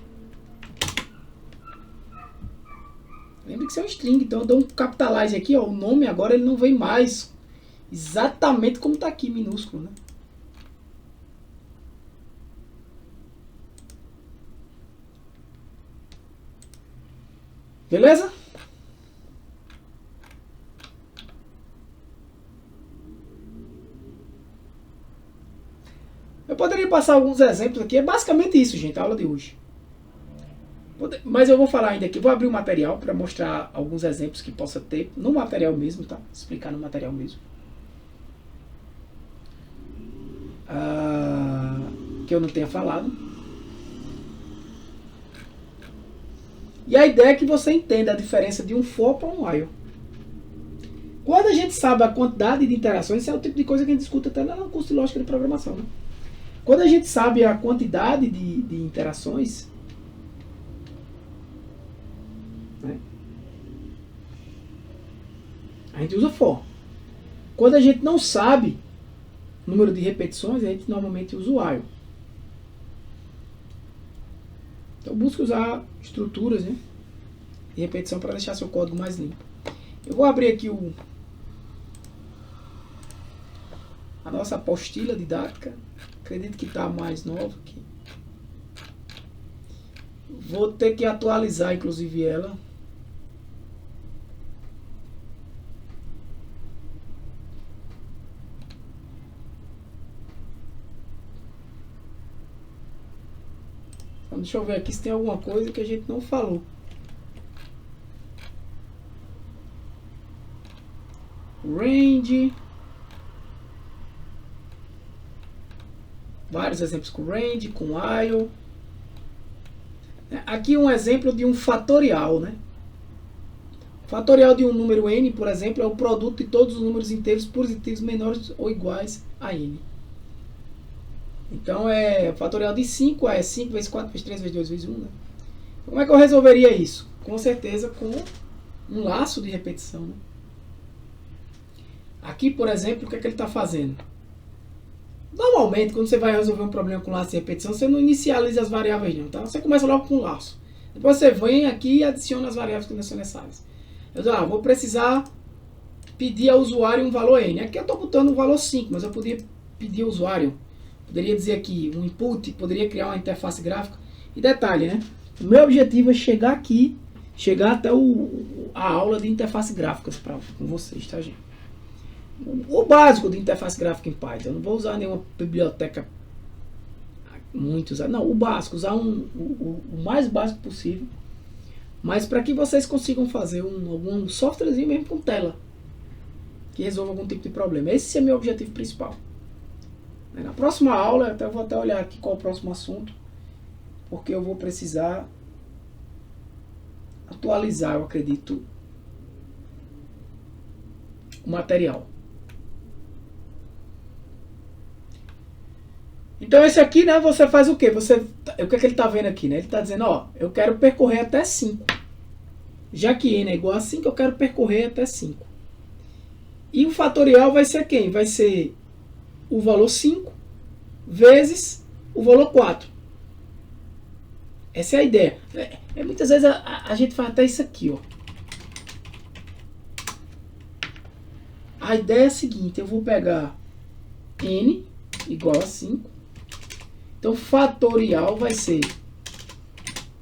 Lembra que isso é um string, então eu dou um capitalize aqui, ó, o nome agora ele não vem mais exatamente como está aqui, minúsculo, né? Beleza? Eu poderia passar alguns exemplos aqui. É basicamente isso, gente, a aula de hoje. Mas eu vou falar ainda aqui. Vou abrir o material para mostrar alguns exemplos que possa ter no material mesmo, tá? Explicar no material mesmo. Que eu não tenha falado. E a ideia é que você entenda a diferença de um for para um while. Quando a gente sabe a quantidade de interações, isso é o tipo de coisa que a gente discute até no curso de lógica de programação, né? Quando a gente sabe a quantidade de interações, né, a gente usa for. Quando a gente não sabe o número de repetições, a gente normalmente usa o while. Então busque usar estruturas, né, de repetição para deixar seu código mais limpo. Eu vou abrir aqui a nossa apostila didática. Acredito que está mais nova aqui. Vou ter que atualizar, inclusive, ela. Então, deixa eu ver aqui se tem alguma coisa que a gente não falou. Range. Vários exemplos com range, com while. Aqui um exemplo de um fatorial, né? O fatorial de um número n, por exemplo, é o produto de todos os números inteiros positivos menores ou iguais a n. Então, o fatorial de 5 é 5 vezes 4 vezes 3 vezes 2 vezes 1. Né? Como é que eu resolveria isso? Com certeza com um laço de repetição. Né? Aqui, por exemplo, o que é que ele está fazendo? Normalmente, quando você vai resolver um problema com laço de repetição, você não inicializa as variáveis não, tá? Você começa logo com o laço. Depois você vem aqui e adiciona as variáveis que são necessárias. Eu digo, vou precisar pedir ao usuário um valor n. Aqui eu estou botando o valor 5, mas eu poderia pedir ao usuário, poderia dizer aqui um input, poderia criar uma interface gráfica. E detalhe, né? O meu objetivo é chegar aqui, chegar até a aula de interface gráficas com vocês, tá, gente? O básico de interface gráfica em Python. Eu não vou usar nenhuma biblioteca muito usada. Não, o básico, usar o mais básico possível. Mas para que vocês consigam fazer algum softwarezinho mesmo com tela. Que resolva algum tipo de problema. Esse é meu objetivo principal. Na próxima aula, eu vou até olhar aqui qual é o próximo assunto. Porque eu vou precisar atualizar, eu acredito, o material. Então esse aqui, né, você faz o quê? O que é que ele está vendo aqui, né? Ele está dizendo, ó, eu quero percorrer até 5. Já que n é igual a 5, eu quero percorrer até 5. E o fatorial vai ser quem? Vai ser o valor 5 vezes o valor 4. Essa é a ideia. Muitas vezes a gente faz até isso aqui, ó. A ideia é a seguinte, eu vou pegar n igual a 5. Então, fatorial vai ser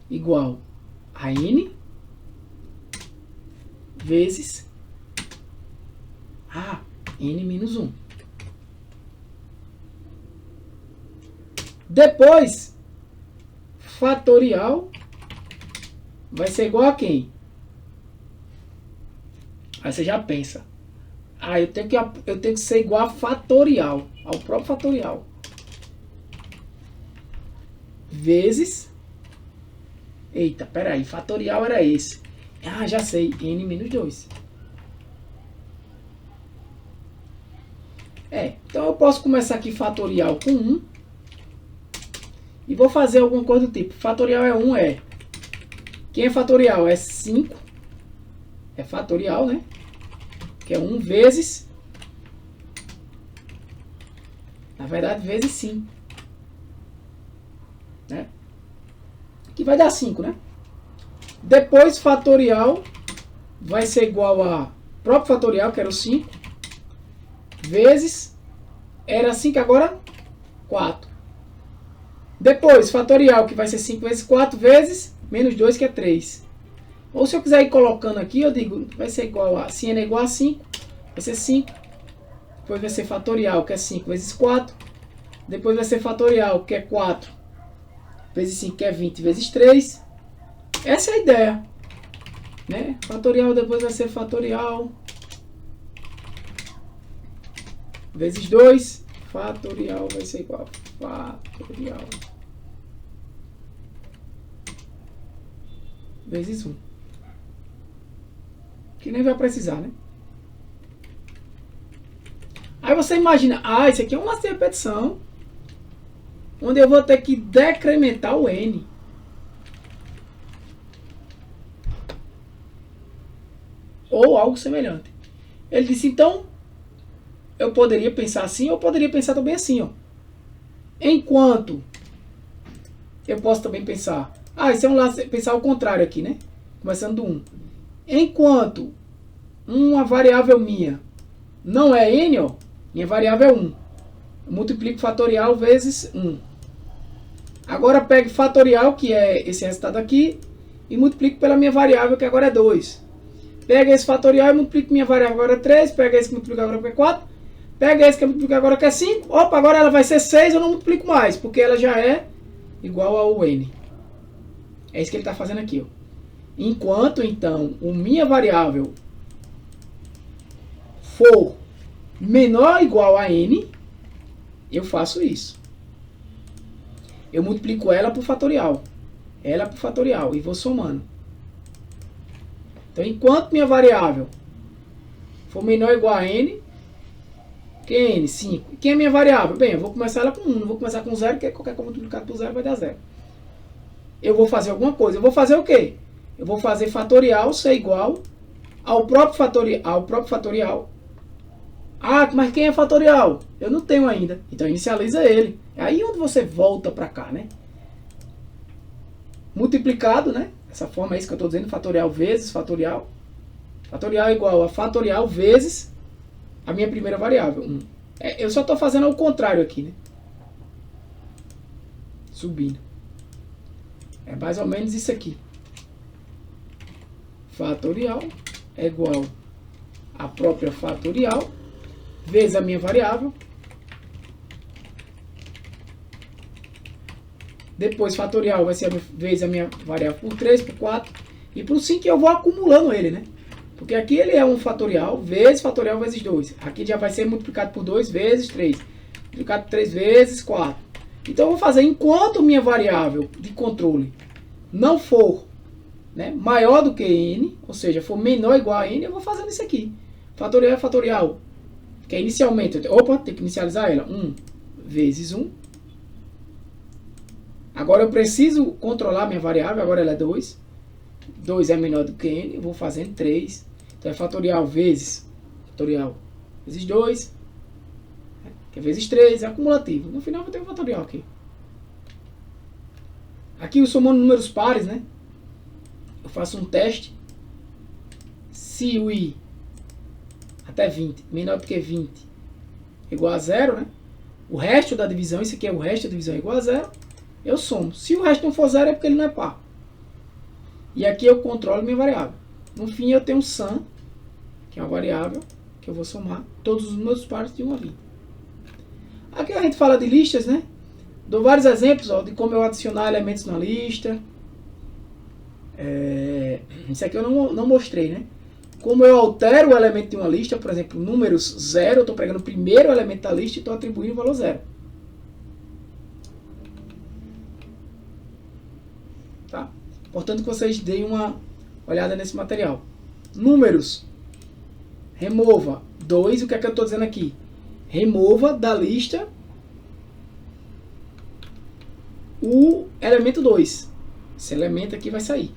igual a n vezes n menos 1. Depois, fatorial vai ser igual a quem? Aí você já pensa. Ah, eu tenho que ser igual a fatorial, ao próprio fatorial. Vezes. Eita, peraí, fatorial era esse. Ah, já sei, n menos 2. Então eu posso começar aqui fatorial com 1. E vou fazer alguma coisa do tipo. Fatorial é 1, é. Quem é fatorial? É 5. É fatorial, né? Que é 1 vezes. Na verdade, vezes 5. Né? Que vai dar 5, né? Depois, fatorial vai ser igual a próprio fatorial, que era o 5. Vezes. Era 5, agora 4. Depois, fatorial, que vai ser 5 vezes 4, vezes menos 2, que é 3. Ou se eu quiser ir colocando aqui, eu digo, vai ser igual a, se n é igual a 5, vai ser 5. Depois vai ser fatorial, que é 5 vezes 4. Depois vai ser fatorial, que é 4 vezes 5, que é 20 vezes 3. Essa é a ideia. Né? Fatorial depois vai ser fatorial vezes 2. Fatorial vai ser igual a fatorial vezes 1. Que nem vai precisar, né? Aí você imagina, isso aqui é um laço de repetição, onde eu vou ter que decrementar o n. Ou algo semelhante. Ele disse, então, eu poderia pensar assim, ou poderia pensar também assim, ó. Enquanto, eu posso também pensar, isso é um laço, pensar o contrário aqui, né? Começando do 1. Enquanto uma variável minha não é n, ó, minha variável é 1. Eu multiplico fatorial vezes 1. Agora pegue fatorial, que é esse resultado aqui, e multiplico pela minha variável, que agora é 2. Pega esse fatorial e multiplico minha variável, agora é 3. Pega esse que multiplica agora, que é 4. Pega esse que multiplica agora, que é 5. Opa, agora ela vai ser 6, eu não multiplico mais, porque ela já é igual ao n. É isso que ele está fazendo aqui, ó. Enquanto, então, a minha variável for menor ou igual a n, eu faço isso. Eu multiplico ela por fatorial. Ela por fatorial. E vou somando. Então, enquanto minha variável for menor ou igual a n, que é n? 5. Quem é minha variável? Bem, eu vou começar ela com 1. Não vou começar com 0, porque qualquer coisa multiplicado por 0 vai dar 0. Eu vou fazer alguma coisa. Eu vou fazer o quê? Eu vou fazer fatorial ser igual ao próprio fatorial. Mas quem é fatorial? Eu não tenho ainda. Então inicializa ele. É aí onde você volta para cá, né? Multiplicado, né? Essa forma é isso que eu estou dizendo. Fatorial vezes fatorial. Fatorial é igual a fatorial vezes a minha primeira variável, 1. Eu só estou fazendo ao contrário aqui, né? Subindo. É mais ou menos isso aqui. Fatorial é igual a própria fatorial vezes a minha variável. Depois fatorial vai ser vezes a minha variável por 3, por 4. E por 5 eu vou acumulando ele, né? Porque aqui ele é um fatorial vezes 2. Aqui já vai ser multiplicado por 2 vezes 3. Multiplicado por 3 vezes 4. Então eu vou fazer enquanto minha variável de controle não for, né, maior do que n, ou seja, for menor ou igual a n, eu vou fazendo isso aqui. Fatorial é fatorial. Que é inicialmente, tem que inicializar ela. 1 vezes 1. Agora eu preciso controlar minha variável, agora ela é 2. 2 é menor do que n, eu vou fazendo 3. Então é fatorial vezes 2, que é vezes 3, é acumulativo. No final eu vou ter um fatorial aqui. Aqui eu somando números pares, né? Eu faço um teste. Se o i até 20 menor do que 20 igual a 0, né? O resto da divisão, isso aqui é o resto da divisão igual a 0, eu somo. Se o resto não for 0 é porque ele não é par. E aqui eu controlo minha variável. No fim eu tenho um sum, que é uma variável que eu vou somar todos os números pares de 1 a 20. Aqui a gente fala de listas, né? Dou vários exemplos, ó, de como eu adicionar elementos na lista. Isso aqui eu não mostrei, né? Como eu altero o elemento de uma lista, por exemplo, números 0, eu estou pegando o primeiro elemento da lista e estou atribuindo o valor 0. Tá? Portanto, que vocês deem uma olhada nesse material. Números. Remova 2, o que é que eu estou dizendo aqui? Remova da lista o elemento 2. Esse elemento aqui vai sair.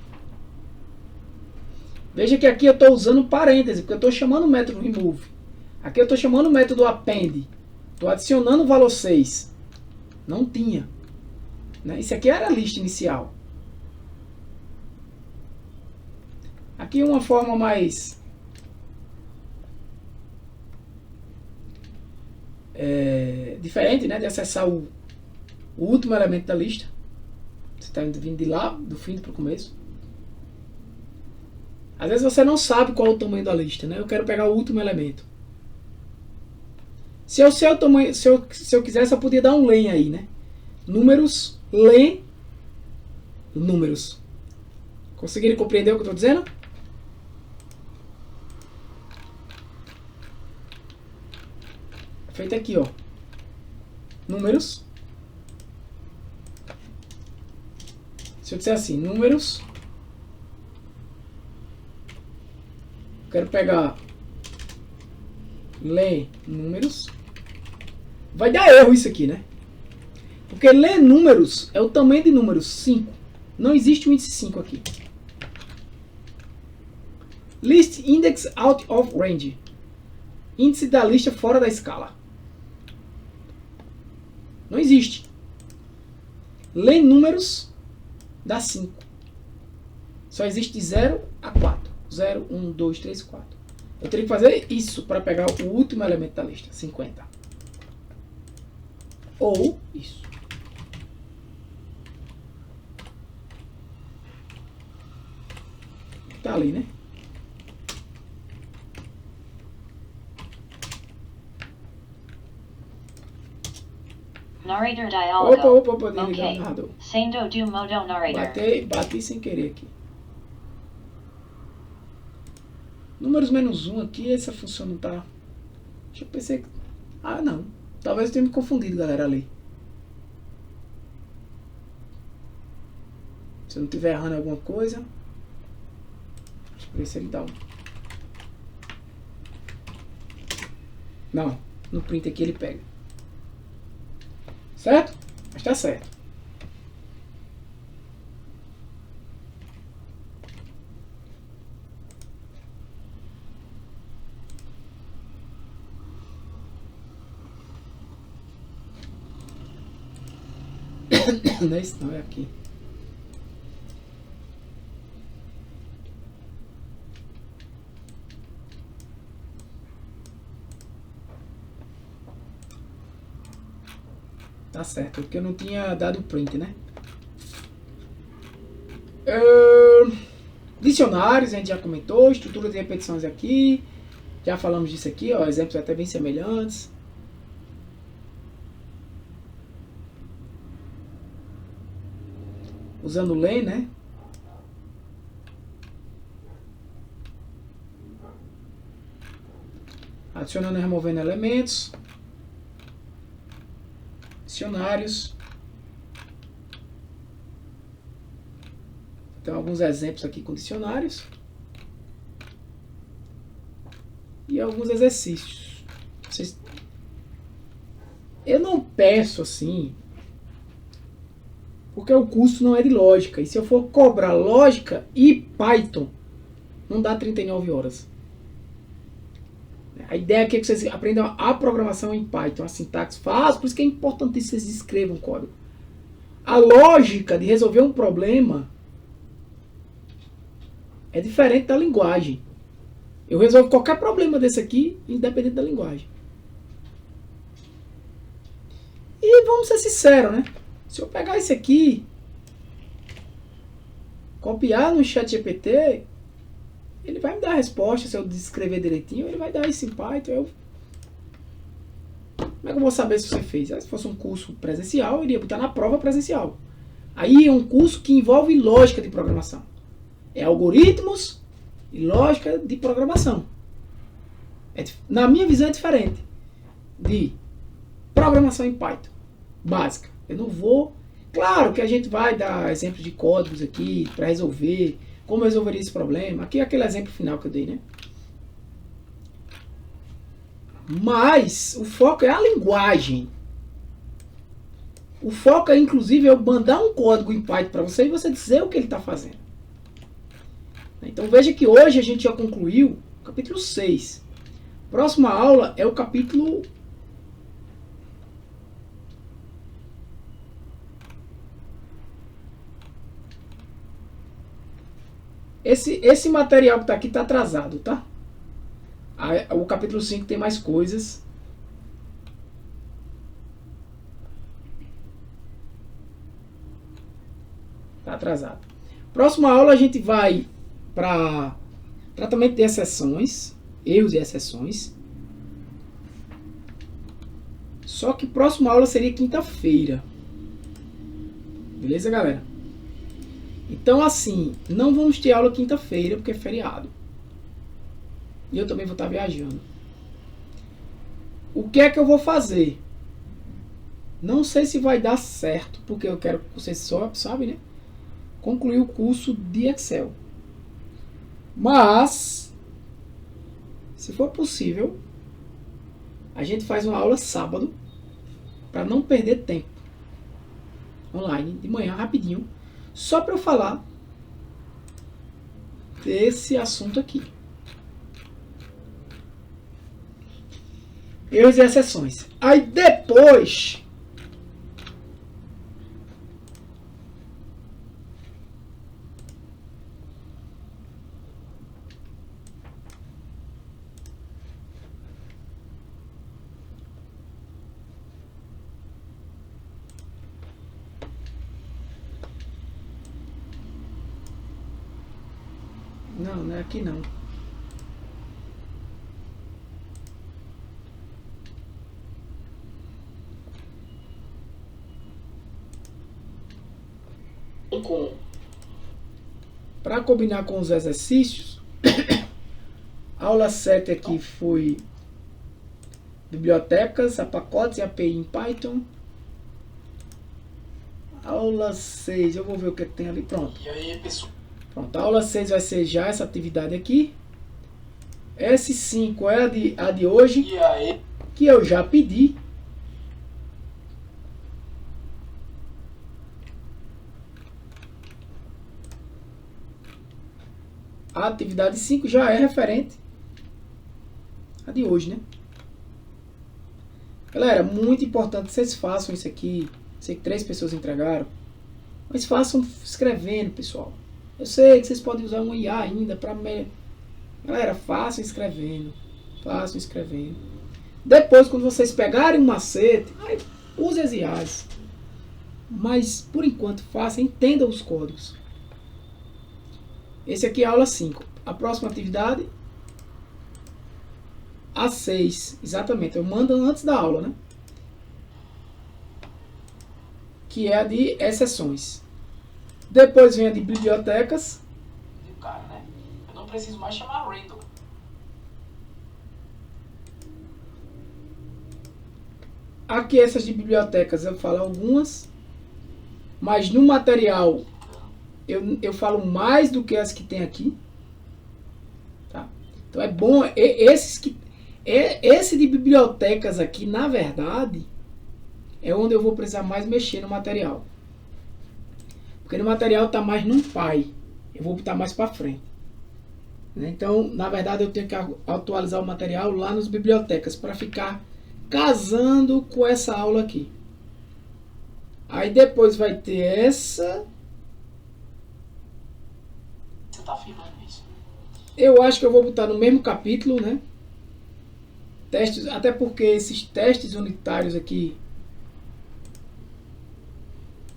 Veja que aqui eu estou usando parêntese, porque eu estou chamando o método remove. Aqui eu estou chamando o método append. Estou adicionando o valor 6. Não tinha. Né? Isso aqui era a lista inicial. Aqui uma forma mais diferente, né, de acessar o último elemento da lista. Você está vindo de lá, do fim para o começo. Às vezes você não sabe qual é o tamanho da lista, né? Eu quero pegar o último elemento. Se eu sei o tamanho, se eu quisesse, eu podia dar um len aí, né? Números, len, números. Conseguiram compreender o que eu estou dizendo? Feito aqui, ó. Números. Se eu disser assim, números. Quero pegar len números. Vai dar erro isso aqui, né? Porque len números é o tamanho de números 5. Não existe o índice 5 aqui. List index out of range. Índice da lista fora da escala. Não existe. Len números dá 5. Só existe de 0 a 4. 0, 1, 2, 3, 4. Eu teria que fazer isso para pegar o último elemento da lista, 50. Ou isso. Tá ali, né? Narrator dialogue. Opa, desligar o narrador. Sendo do modo narrator. Bati sem querer aqui. Números menos 1 aqui, essa função não tá... Deixa eu pensar que... Ah, não. Talvez eu tenha me confundido, galera, ali. Se eu não estiver errando alguma coisa... Deixa eu ver se ele dá um... Não. No print aqui ele pega. Certo? Mas tá certo. Não é isso não, é aqui. Tá certo, porque eu não tinha dado print, né? Dicionários, a gente já comentou. Estrutura de repetições aqui. Já falamos disso aqui, ó. Exemplos até bem semelhantes. Usando o len, né? Adicionando e removendo elementos. Dicionários. Tem alguns exemplos aqui com dicionários. E alguns exercícios. Eu não peço assim, porque o curso não é de lógica. E se eu for cobrar lógica e Python, não dá 39 horas. A ideia aqui é que vocês aprendam a programação em Python, a sintaxe fácil, por isso que é importante que vocês escrevam código. A lógica de resolver um problema é diferente da linguagem. Eu resolvo qualquer problema desse aqui, independente da linguagem. E vamos ser sinceros, né? Se eu pegar esse aqui, copiar no ChatGPT, ele vai me dar a resposta. Se eu descrever direitinho, ele vai dar isso em Python. Como é que eu vou saber se você fez? Se fosse um curso presencial, eu iria botar na prova presencial. Aí é um curso que envolve lógica de programação. É algoritmos e lógica de programação. Na minha visão é diferente de programação em Python básica. Eu não vou... Claro que a gente vai dar exemplos de códigos aqui para resolver, como eu resolveria esse problema. Aqui é aquele exemplo final que eu dei, né? Mas o foco é a linguagem. O foco é, inclusive, eu mandar um código em Python para você e você dizer o que ele está fazendo. Então veja que hoje a gente já concluiu o capítulo 6. Próxima aula é o capítulo... Esse material que está aqui está atrasado, tá? O capítulo 5 tem mais coisas. Está atrasado. Próxima aula a gente vai para tratamento de exceções, erros e exceções. Só que próxima aula seria quinta-feira. Beleza, galera? Então, assim, não vamos ter aula quinta-feira, porque é feriado. E eu também vou estar viajando. O que é que eu vou fazer? Não sei se vai dar certo, porque eu quero que vocês só sabem, né? Concluir o curso de Excel. Mas, se for possível, a gente faz uma aula sábado, para não perder tempo. Online, de manhã, rapidinho. Só para eu falar desse assunto aqui. Erros e exceções. Aí depois... Não, não é aqui não. Para combinar com os exercícios, a aula 7 aqui foi bibliotecas, pacotes e API em Python. Aula 6, eu vou ver o que tem ali, pronto. E aí, pessoal? Pronto, a aula 6 vai ser já essa atividade aqui. S5 é a de hoje, E aí? que eu já pedi. A atividade 5 já é referente a de hoje, né? Galera, muito importante que vocês façam isso aqui. Sei que 3 pessoas entregaram. Mas façam escrevendo, pessoal. Eu sei que vocês podem usar um IA ainda para... Galera, façam escrevendo. Façam escrevendo. Depois, quando vocês pegarem um macete, aí use as IAs. Mas, por enquanto, façam, entendam os códigos. Esse aqui é a aula 5. A próxima atividade, a 6. Exatamente, eu mando antes da aula, né? Que é a de exceções. Depois vem a de bibliotecas. Cara, né? Eu não preciso mais chamar Randall. Aqui essas de bibliotecas eu falo algumas. Mas no material eu falo mais do que as que tem aqui. Tá? Então é bom. Esse de bibliotecas aqui, na verdade, é onde eu vou precisar mais mexer no material. Porque no material está mais num pai. Eu vou botar mais para frente. Então, na verdade, eu tenho que atualizar o material lá nas bibliotecas para ficar casando com essa aula aqui. Aí depois vai ter essa. Você tá afirmando isso? Eu acho que eu vou botar no mesmo capítulo, né? Testes, até porque esses testes unitários aqui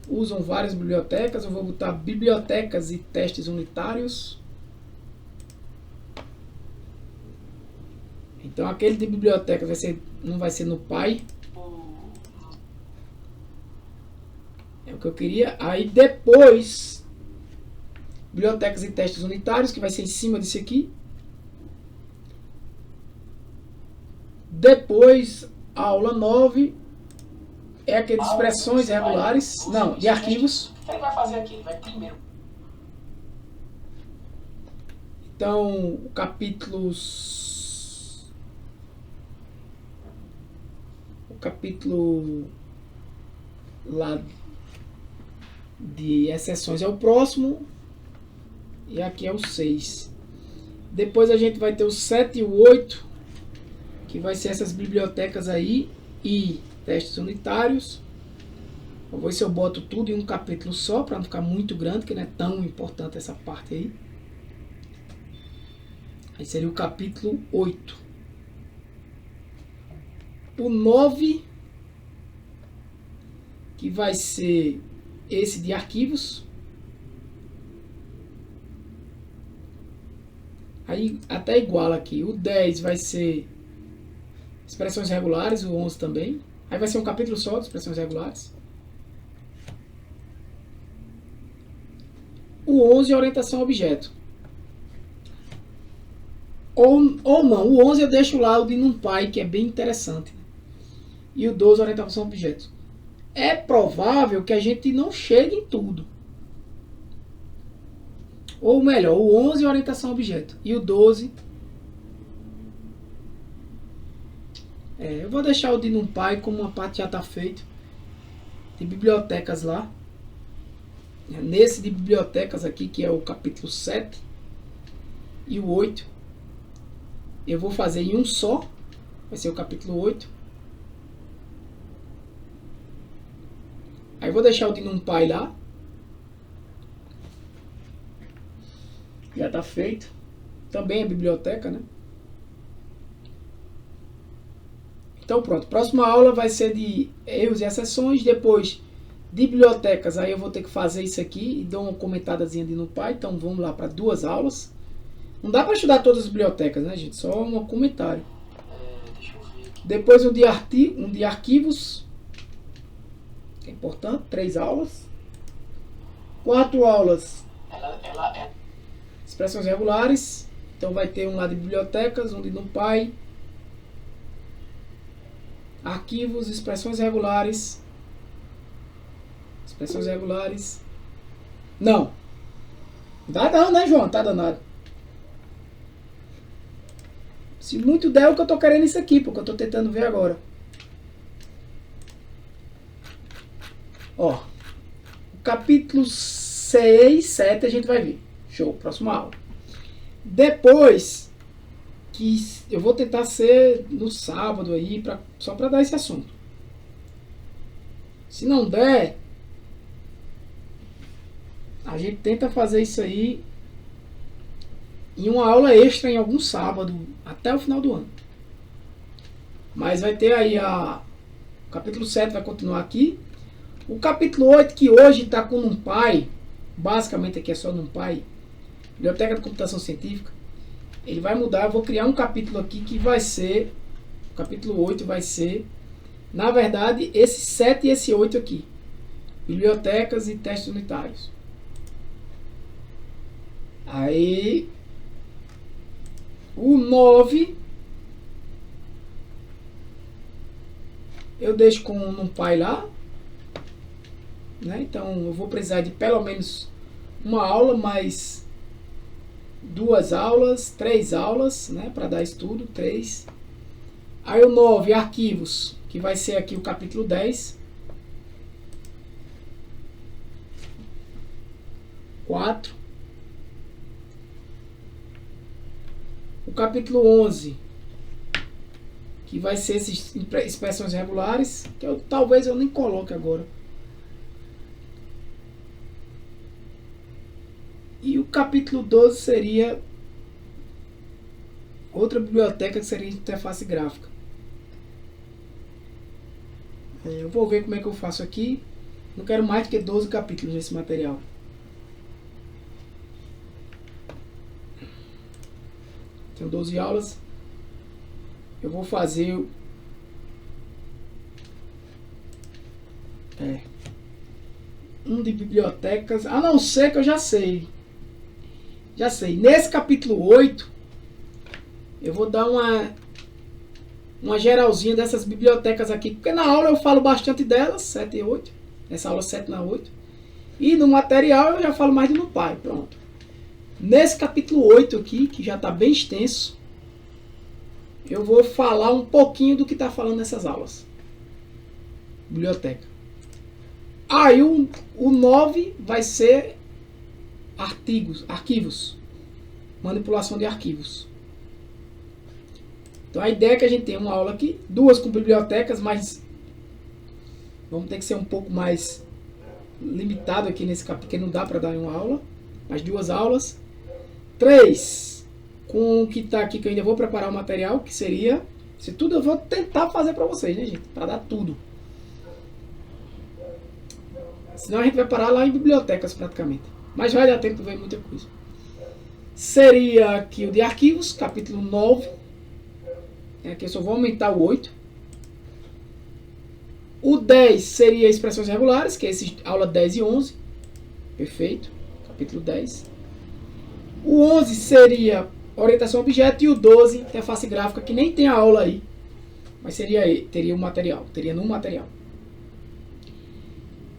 usam várias bibliotecas. Eu vou botar bibliotecas e testes unitários. Então aquele de biblioteca não vai ser no Py. É o que eu queria. Aí depois, bibliotecas e testes unitários, que vai ser em cima disso aqui. Depois, a aula 9 é aquelas expressões regulares, não, de arquivos. O que ele vai fazer aqui? Ele vai primeiro. Então, o capítulo lá de exceções é o próximo. E aqui é o 6. Depois a gente vai ter o 7 e o 8, que vai ser essas bibliotecas aí e testes unitários. Eu vou ver se eu boto tudo em um capítulo só, para não ficar muito grande, que não é tão importante essa parte aí. Aí seria o capítulo 8. O 9, que vai ser esse de arquivos. Aí até igual aqui. O 10 vai ser expressões regulares, o 11 também. Aí vai ser um capítulo só de expressões regulares. O 11 é orientação a objeto. Ou não, o 11 eu deixo lá o de NumPy, que é bem interessante. E o 12 orientação a objetos. É provável que a gente não chegue em tudo. Ou melhor, o 11 é orientação a objeto. E o 12... eu vou deixar o de NumPy como uma parte já está feita. Tem bibliotecas lá. Nesse de bibliotecas aqui, que é o capítulo 7 e o 8, eu vou fazer em um só. Vai ser o capítulo 8. Aí vou deixar o de NumPy lá. Já está feito. Também é biblioteca, né? Então pronto. Próxima aula vai ser de erros e exceções. Depois de bibliotecas. Aí eu vou ter que fazer isso aqui e dou uma comentadazinha de NumPy. Então vamos lá para 2 aulas. Não dá para estudar todas as bibliotecas, né, gente? Só um comentário. Deixa eu ver. Depois um de arquivos. Que é importante. 3 aulas. 4 aulas. Ela é... Expressões regulares. Então vai ter um lá de bibliotecas, um de NumPy. Arquivos, expressões regulares. Expressões regulares. Não. Dá não, né, João? Tá danado. Se muito der, é o que eu tô querendo isso aqui, porque eu tô tentando ver agora. Ó. O capítulo 6, 7 a gente vai ver. Show, próxima aula. Depois, que eu vou tentar ser no sábado aí, só para dar esse assunto. Se não der, a gente tenta fazer isso aí em uma aula extra em algum sábado, até o final do ano. Mas vai ter aí o capítulo 7 vai continuar aqui. O capítulo 8, que hoje está com NumPy, basicamente aqui é só NumPy, Biblioteca de Computação Científica, ele vai mudar. Eu vou criar um capítulo aqui que vai ser, o capítulo 8 vai ser, na verdade, esse 7 e esse 8 aqui. Bibliotecas e testes unitários. Aí, o 9, eu deixo com o NumPy lá. Né? Então, eu vou precisar de pelo menos uma aula, mais 2 aulas, 3 aulas, né, para dar estudo, 3. Aí o 9, arquivos, que vai ser aqui o capítulo 10. 4. O capítulo 11, que vai ser essas expressões regulares, que talvez eu nem coloque agora. E o capítulo 12 seria outra biblioteca, que seria interface gráfica. Eu vou ver como é que eu faço aqui. Não quero mais do que 12 capítulos nesse material. Tenho 12 aulas. Eu vou fazer... um de bibliotecas, a não ser que eu já sei. Já sei. Nesse capítulo 8, eu vou dar uma geralzinha dessas bibliotecas aqui, porque na aula eu falo bastante delas, 7 e 8. Nessa aula 7 na 8. E no material eu já falo mais do NumPy, pronto. Nesse capítulo 8 aqui, que já está bem extenso, eu vou falar um pouquinho do que está falando nessas aulas. Biblioteca. Aí o 9 vai ser arquivos. Manipulação de arquivos. Então a ideia é que a gente tem uma aula aqui, 2 com bibliotecas, mas vamos ter que ser um pouco mais limitado aqui nesse capítulo, porque não dá para dar uma aula, mas 2 aulas. 3 com o que está aqui, que eu ainda vou preparar o material, que seria, se tudo eu vou tentar fazer para vocês, né, gente? Para dar tudo. Senão a gente vai parar lá em bibliotecas praticamente. Mas vai dar tempo de ver muita coisa. Seria aqui o de arquivos, capítulo 9. Aqui eu só vou aumentar o 8. O 10 seria expressões regulares, que é esse, aula 10 e 11. Perfeito. Capítulo 10. O 11 seria orientação a objeto. E o 12, interface gráfica, que nem tem a aula aí. Mas teria um material. Teria no material.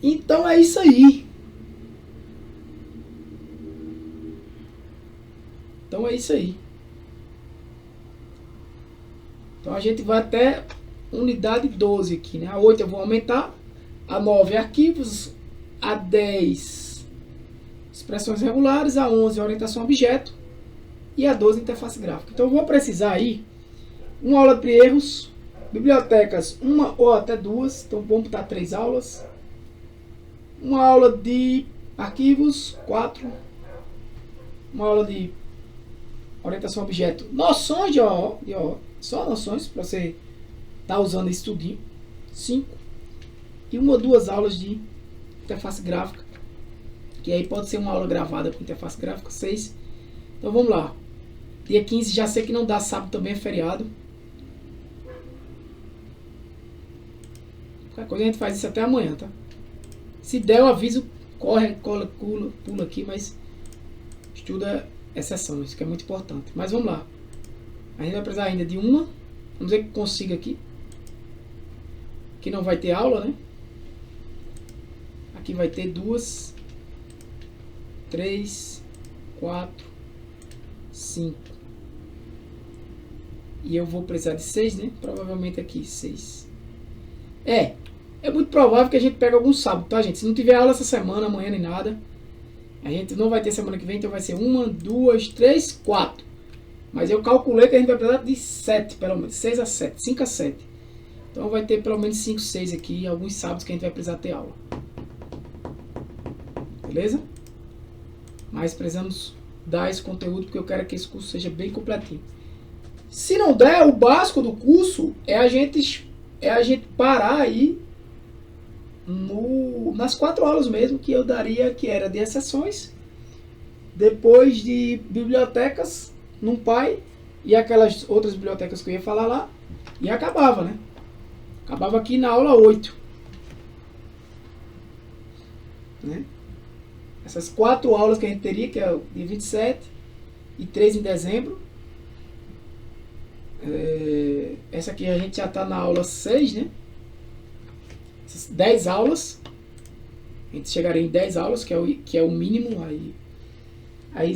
Então é isso aí. Então é isso aí. Então a gente vai até unidade 12 aqui, né? A 8 eu vou aumentar, a 9 arquivos, a 10 expressões regulares, a 11 orientação a objeto e a 12 interface gráfica. Então eu vou precisar aí uma aula de erros, bibliotecas, uma ou até 2, então vamos botar 3 aulas. Uma aula de arquivos, 4. Uma aula de orientação a objeto, noções de OO, só noções para você estar usando isso tudinho, 5. E uma ou 2 aulas de interface gráfica, que aí pode ser uma aula gravada com interface gráfica, 6. Então vamos lá. Dia 15, já sei que não dá, sábado também é feriado. Qualquer coisa a gente faz isso até amanhã, tá? Se der, eu aviso, corre, pula aqui, mas estuda exceção, isso que é muito importante. Mas vamos lá. A gente vai precisar ainda de uma. Vamos ver que consiga aqui. Aqui não vai ter aula, né? Aqui vai ter 2, 3, 4, 5. E eu vou precisar de 6, né? Provavelmente aqui, 6. É muito provável que a gente pegue algum sábado, tá, gente? Se não tiver aula essa semana, amanhã nem nada, a gente não vai ter semana que vem, então vai ser 1, 2, 3, 4. Mas eu calculei que a gente vai precisar de 7, pelo menos. 6 a 7, 5 a 7. Então vai ter pelo menos 5, 6 aqui, alguns sábados que a gente vai precisar ter aula. Beleza? Mas precisamos dar esse conteúdo, porque eu quero que esse curso seja bem completinho. Se não der, o básico do curso é a gente parar aí nas 4 aulas mesmo que eu daria, que era de exceções, depois de bibliotecas, NumPy e aquelas outras bibliotecas que eu ia falar lá, e acabava, né? Acabava aqui na aula 8. Né? Essas 4 aulas que a gente teria, que é o dia 27 e 3 em dezembro. Essa aqui a gente já está na aula 6, né? Essas 10 aulas. A gente chegaria em 10 aulas, que é o mínimo. Aí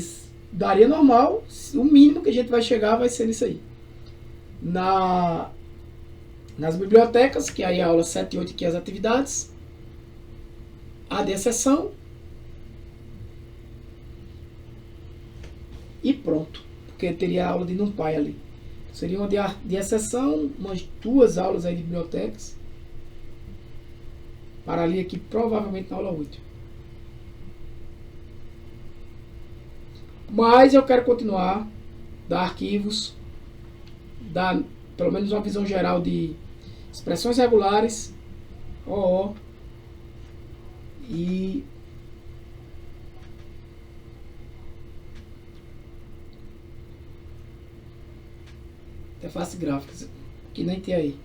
daria normal. O mínimo que a gente vai chegar vai ser isso aí. Nas bibliotecas, que aí é a aula 7 e 8, que é as atividades. A de exceção. E pronto. Porque teria a aula de NumPy ali. Seria uma de exceção, umas 2 aulas aí de bibliotecas. Para ali aqui, provavelmente na aula 8. Mas eu quero continuar, dar arquivos, dar pelo menos uma visão geral de expressões regulares, OO e interface gráfica, que nem tem aí.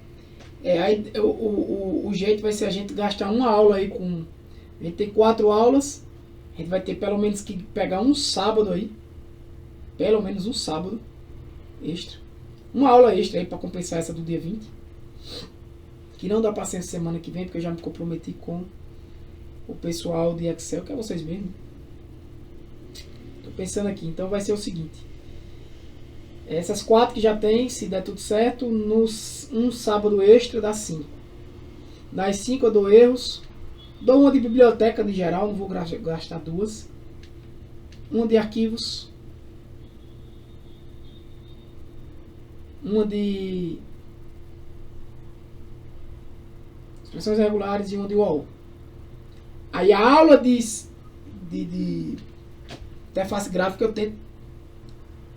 Aí o jeito vai ser a gente gastar uma aula aí com A gente tem 4 aulas. A gente vai ter pelo menos que pegar um sábado aí. Pelo menos um sábado extra. Uma aula extra aí para compensar essa do dia 20. Que não dá para ser semana que vem, porque eu já me comprometi com o pessoal de Excel, que é vocês mesmos. Tô pensando aqui, então vai ser o seguinte. Essas 4 que já tem, se der tudo certo, um sábado extra dá 5. Das 5 eu dou erros. Dou uma de biblioteca de geral, não vou gastar 2. Uma de arquivos. Uma de expressões regulares e uma de UOL. Aí a aula de interface gráfica eu tento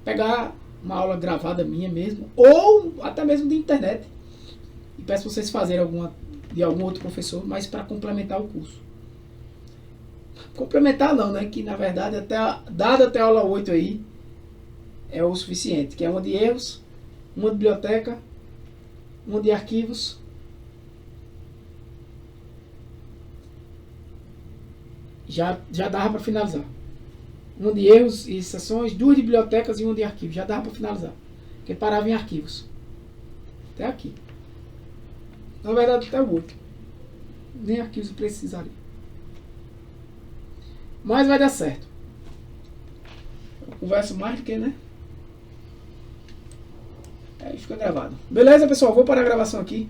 pegar uma aula gravada minha mesmo, ou até mesmo de internet. E peço vocês fazerem alguma de algum outro professor, mas para complementar o curso. Complementar não, né? Que na verdade, dado até a aula 8 aí, é o suficiente. Que é uma de erros, uma de biblioteca, uma de arquivos. Já dava para finalizar. Uma de erros e exceções, 2 de bibliotecas e uma de arquivos. Já dava para finalizar. Porque parava em arquivos. Até aqui. Na verdade, até o 8. Nem arquivos precisaria. Mas vai dar certo. Eu converso mais do que, né? Aí fica gravado. Beleza, pessoal? Vou parar a gravação aqui.